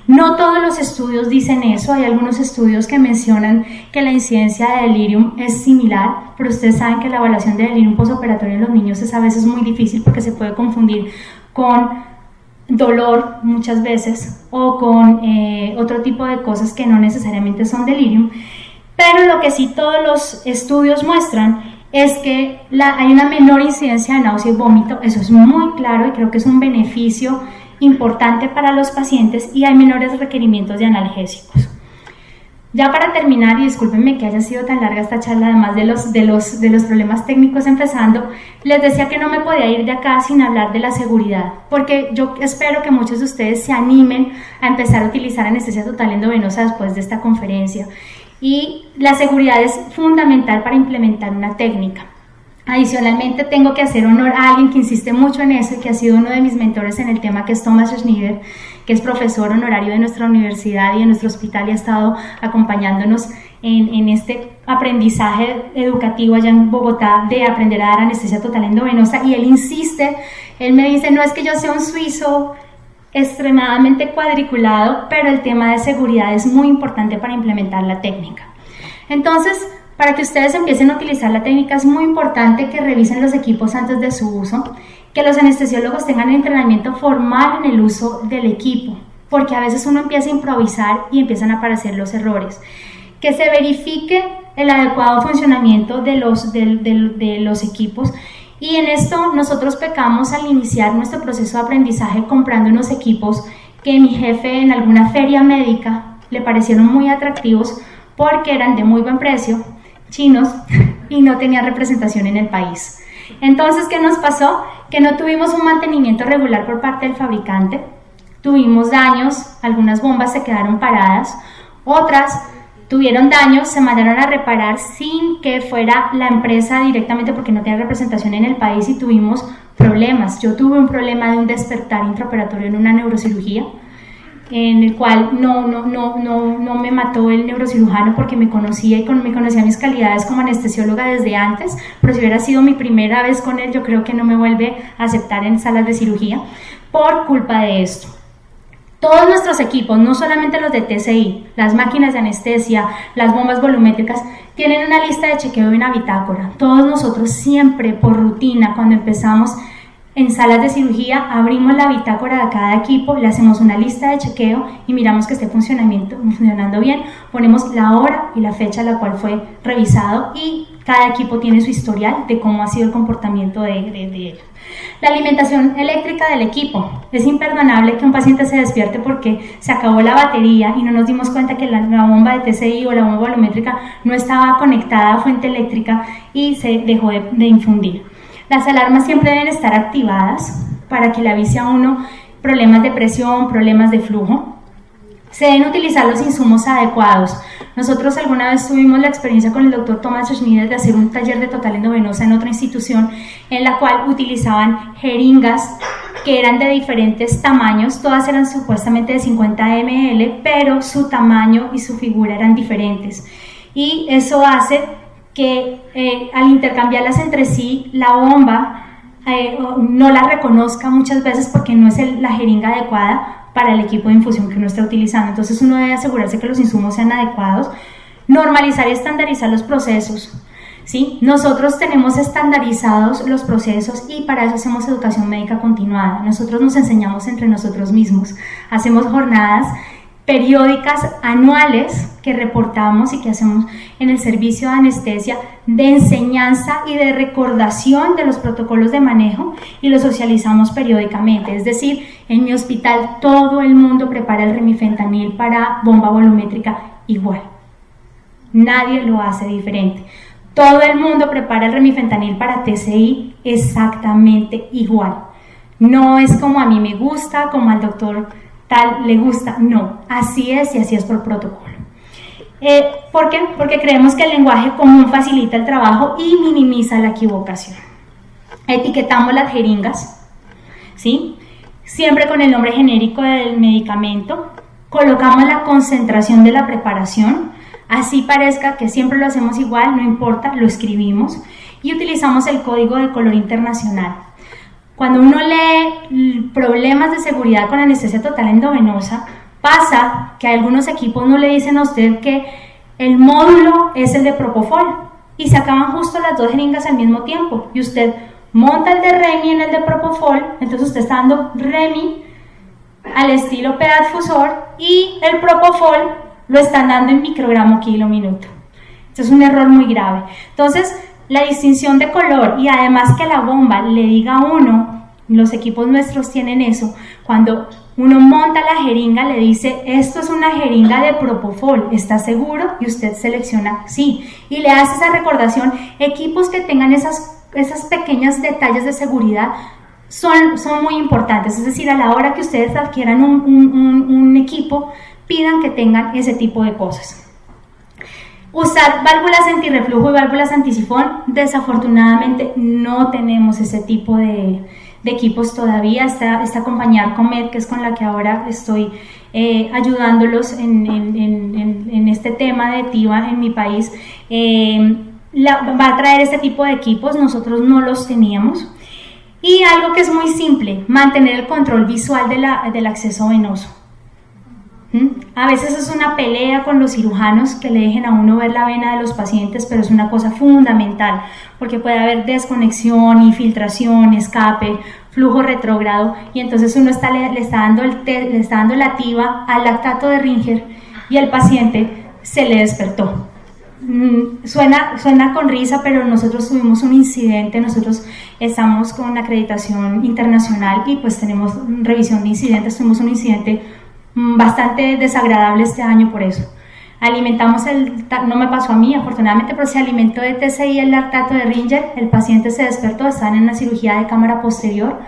No todos los estudios dicen eso, hay algunos estudios que mencionan que la incidencia de delirium es similar, pero ustedes saben que la evaluación de delirium postoperatorio en los niños es a veces muy difícil porque se puede confundir con dolor muchas veces o con otro tipo de cosas que no necesariamente son delirium, pero lo que sí todos los estudios muestran es que hay una menor incidencia de náusea y vómito, eso es muy claro y creo que es un beneficio importante para los pacientes, y hay menores requerimientos de analgésicos. Ya para terminar, y discúlpenme que haya sido tan larga esta charla, además de los problemas técnicos empezando, les decía que no me podía ir de acá sin hablar de la seguridad, porque yo espero que muchos de ustedes se animen a empezar a utilizar anestesia total endovenosa después de esta conferencia, y la seguridad es fundamental para implementar una técnica. Adicionalmente, tengo que hacer honor a alguien que insiste mucho en eso y que ha sido uno de mis mentores en el tema, que es Thomas Schneider, que es profesor honorario de nuestra universidad y de nuestro hospital y ha estado acompañándonos en este aprendizaje educativo allá en Bogotá de aprender a dar anestesia total endovenosa. Y él insiste, él me dice, no es que yo sea un suizo extremadamente cuadriculado, pero el tema de seguridad es muy importante para implementar la técnica. Entonces, para que ustedes empiecen a utilizar la técnica es muy importante que revisen los equipos antes de su uso, que los anestesiólogos tengan entrenamiento formal en el uso del equipo, porque a veces uno empieza a improvisar y empiezan a aparecer los errores. Que se verifique el adecuado funcionamiento de los equipos, y en esto nosotros pecamos al iniciar nuestro proceso de aprendizaje comprando unos equipos que mi jefe en alguna feria médica le parecieron muy atractivos porque eran de muy buen precio, chinos, y no tenían representación en el país. Entonces, ¿qué nos pasó? Que no tuvimos un mantenimiento regular por parte del fabricante, tuvimos daños, algunas bombas se quedaron paradas, otras tuvieron daños, se mandaron a reparar sin que fuera la empresa directamente porque no tenía representación en el país, y tuvimos problemas. Yo tuve un problema de un despertar intraoperatorio en una neurocirugía, en el cual no me mató el neurocirujano porque me conocía me conocía mis calidades como anestesióloga desde antes, pero si hubiera sido mi primera vez con él, yo creo que no me vuelve a aceptar en salas de cirugía por culpa de esto. Todos nuestros equipos, no solamente los de TCI, las máquinas de anestesia, las bombas volumétricas, tienen una lista de chequeo y una bitácora. Todos nosotros siempre, por rutina, cuando empezamos en salas de cirugía, abrimos la bitácora de cada equipo, le hacemos una lista de chequeo y miramos que esté funcionando bien, ponemos la hora y la fecha a la cual fue revisado, y cada equipo tiene su historial de cómo ha sido el comportamiento de él. La alimentación eléctrica del equipo. Es imperdonable que un paciente se despierte porque se acabó la batería y no nos dimos cuenta que la bomba de TCI o la bomba volumétrica no estaba conectada a fuente eléctrica y se dejó de infundir. Las alarmas siempre deben estar activadas para que le avise a uno problemas de presión, problemas de flujo. Se deben utilizar los insumos adecuados. Nosotros alguna vez tuvimos la experiencia con el doctor Thomas Schneider de hacer un taller de total endovenosa en otra institución, en la cual utilizaban jeringas que eran de diferentes tamaños, todas eran supuestamente de 50 ml, pero su tamaño y su figura eran diferentes. Y eso hace que al intercambiarlas entre sí, la bomba no la reconozca muchas veces porque no es la jeringa adecuada para el equipo de infusión que uno está utilizando. Entonces uno debe asegurarse que los insumos sean adecuados, normalizar y estandarizar los procesos, ¿sí? Nosotros tenemos estandarizados los procesos y para eso hacemos educación médica continuada. Nosotros nos enseñamos entre nosotros mismos, hacemos jornadas periódicas anuales que reportamos y que hacemos en el servicio de anestesia, de enseñanza y de recordación de los protocolos de manejo, y los socializamos periódicamente. Es decir, en mi hospital todo el mundo prepara el remifentanil para bomba volumétrica igual. Nadie lo hace diferente. Todo el mundo prepara el remifentanil para TCI exactamente igual. No es como a mí me gusta, como al doctor tal le gusta, no, así es y así es por protocolo. ¿Por qué? Porque creemos que el lenguaje común facilita el trabajo y minimiza la equivocación. Etiquetamos las jeringas, ¿sí? Siempre con el nombre genérico del medicamento, colocamos la concentración de la preparación, así parezca que siempre lo hacemos igual, no importa, lo escribimos, y utilizamos el código de color internacional. Cuando uno lee problemas de seguridad con anestesia total endovenosa, pasa que algunos equipos no le dicen a usted que el módulo es el de Propofol y se acaban justo las dos jeringas al mismo tiempo, y usted monta el de Remi en el de Propofol, entonces usted está dando Remi al estilo pedadfusor y el Propofol lo están dando en microgramo kilo minuto. Esto es un error muy grave. Entonces, la distinción de color y además que la bomba le diga a uno, los equipos nuestros tienen eso, cuando uno monta la jeringa le dice, esto es una jeringa de Propofol, ¿está seguro? Y usted selecciona sí, y le hace esa recordación. Equipos que tengan esas pequeños detalles de seguridad son muy importantes, es decir, a la hora que ustedes adquieran un equipo, pidan que tengan ese tipo de cosas. Usar válvulas antirreflujo y válvulas antisifón, desafortunadamente no tenemos ese tipo de equipos todavía. Esta compañía Arcomed, que es con la que ahora estoy ayudándolos en este tema de TIVA en mi país, va a traer este tipo de equipos. Nosotros no los teníamos. Y algo que es muy simple, mantener el control visual del acceso venoso. A veces es una pelea con los cirujanos que le dejen a uno ver la vena de los pacientes, pero es una cosa fundamental porque puede haber desconexión, infiltración, escape, flujo retrógrado, y entonces uno le está dando la TIVA al lactato de Ringer y el paciente se le despertó. Suena con risa, pero nosotros tuvimos un incidente. Nosotros estamos con acreditación internacional y pues tenemos revisión de incidentes. Tuvimos un incidente bastante desagradable este año por eso. Alimentamos no me pasó a mí afortunadamente, pero se alimentó de TCI el lactato de Ringer, el paciente se despertó, estaban en una cirugía de cámara posterior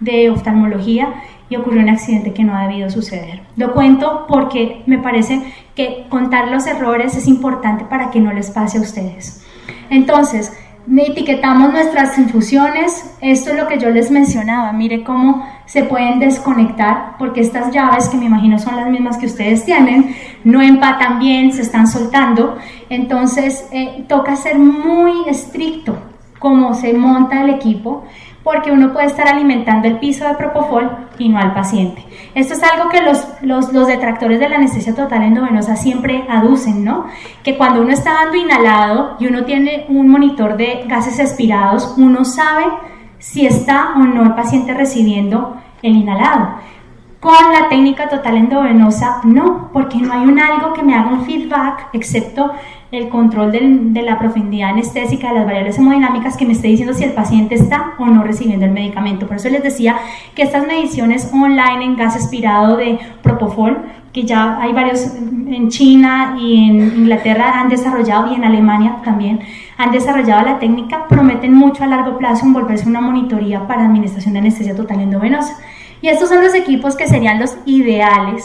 de oftalmología y ocurrió un accidente que no ha debido suceder. Lo cuento porque me parece que contar los errores es importante para que no les pase a ustedes. Entonces, etiquetamos nuestras infusiones. Esto es lo que yo les mencionaba. Mire cómo se pueden desconectar, porque estas llaves, que me imagino son las mismas que ustedes tienen, no empatan bien, se están soltando. Entonces toca ser muy estricto cómo se monta el equipo, porque uno puede estar alimentando el piso de Propofol y no al paciente. Esto es algo que los detractores de la anestesia total endovenosa siempre aducen, ¿no? Que cuando uno está dando inhalado y uno tiene un monitor de gases expirados, uno sabe si está o no el paciente recibiendo el inhalado. Con la técnica total endovenosa, no, porque no hay algo que me haga un feedback, excepto el control de la profundidad anestésica, de las variables hemodinámicas, que me esté diciendo si el paciente está o no recibiendo el medicamento. Por eso les decía que estas mediciones online en gas expirado de Propofol, que ya hay varios en China y en Inglaterra han desarrollado, y en Alemania también han desarrollado la técnica, prometen mucho a largo plazo en volverse una monitoría para administración de anestesia total endovenosa. Y estos son los equipos que serían los ideales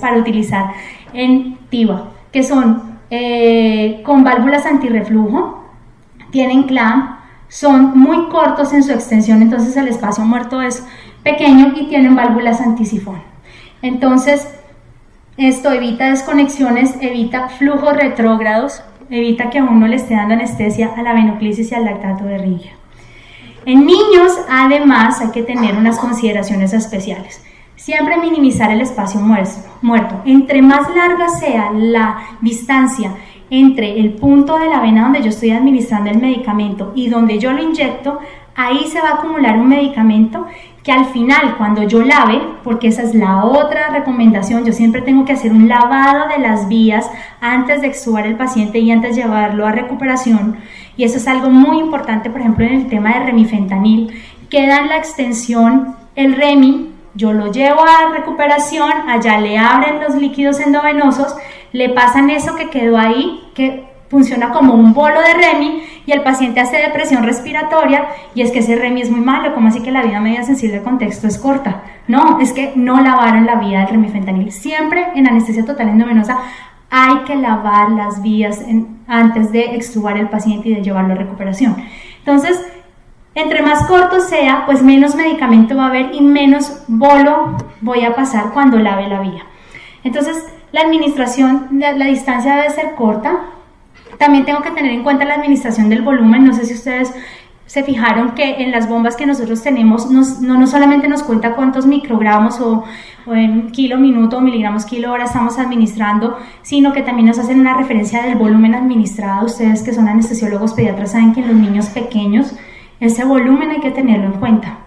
para utilizar en TIVA, que son con válvulas antirreflujo, tienen clamp, son muy cortos en su extensión, entonces el espacio muerto es pequeño, y tienen válvulas antisifón. Entonces esto evita desconexiones, evita flujos retrógrados, evita que a uno le esté dando anestesia a la venoclisis y al lactato de Ringer. En niños, además, hay que tener unas consideraciones especiales. Siempre minimizar el espacio muerto. Entre más larga sea la distancia entre el punto de la vena donde yo estoy administrando el medicamento y donde yo lo inyecto, ahí se va a acumular un medicamento que al final, cuando yo lave, porque esa es la otra recomendación, yo siempre tengo que hacer un lavado de las vías antes de extubar el paciente y antes de llevarlo a recuperación, y eso es algo muy importante, por ejemplo, en el tema de remifentanil, queda en la extensión el remi, yo lo llevo a recuperación, allá le abren los líquidos endovenosos, le pasan eso que quedó ahí, que funciona como un bolo de remi, y el paciente hace depresión respiratoria, y es que ese remi es muy malo, como así que la vía media sensible de contexto es corta. No, es que no lavaron la vía del remifentanil. Siempre en anestesia total endovenosa hay que lavar las vías antes de extubar el paciente y de llevarlo a recuperación. Entonces, entre más corto sea, pues menos medicamento va a haber y menos bolo voy a pasar cuando lave la vía. Entonces, la administración, la distancia debe ser corta. También tengo que tener en cuenta la administración del volumen. No sé si ustedes se fijaron que en las bombas que nosotros tenemos no solamente nos cuenta cuántos microgramos o en kilo minuto o miligramos kilo hora estamos administrando, sino que también nos hacen una referencia del volumen administrado. Ustedes que son anestesiólogos pediatras saben que en los niños pequeños ese volumen hay que tenerlo en cuenta.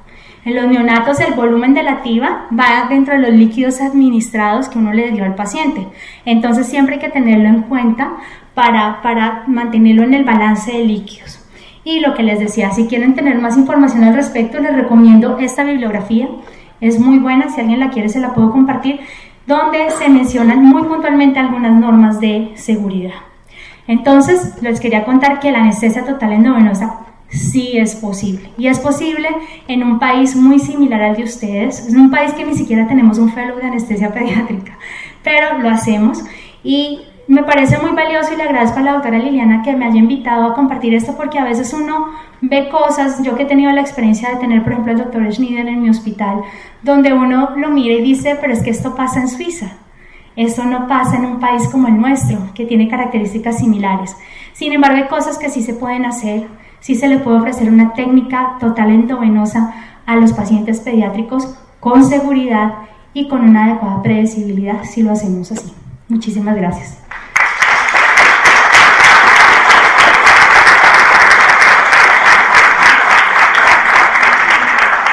En los neonatos el volumen de la TIVA va dentro de los líquidos administrados que uno le dio al paciente. Entonces siempre hay que tenerlo en cuenta para mantenerlo en el balance de líquidos. Y lo que les decía, si quieren tener más información al respecto, les recomiendo esta bibliografía. Es muy buena, si alguien la quiere se la puedo compartir, donde se mencionan muy puntualmente algunas normas de seguridad. Entonces, les quería contar que la anestesia total endovenosa sí es posible, y es posible en un país muy similar al de ustedes. Es un país que ni siquiera tenemos un fellow de anestesia pediátrica, pero lo hacemos, y me parece muy valioso, y le agradezco a la doctora Liliana que me haya invitado a compartir esto, porque a veces uno ve cosas, yo que he tenido la experiencia de tener por ejemplo al doctor Schneider en mi hospital, donde uno lo mira y dice, pero es que esto pasa en Suiza. Esto no pasa en un país como el nuestro, que tiene características similares. Sin embargo, hay cosas que sí se pueden hacer. Sí se le puede ofrecer una técnica total endovenosa a los pacientes pediátricos con seguridad y con una adecuada predecibilidad si lo hacemos así. Muchísimas gracias.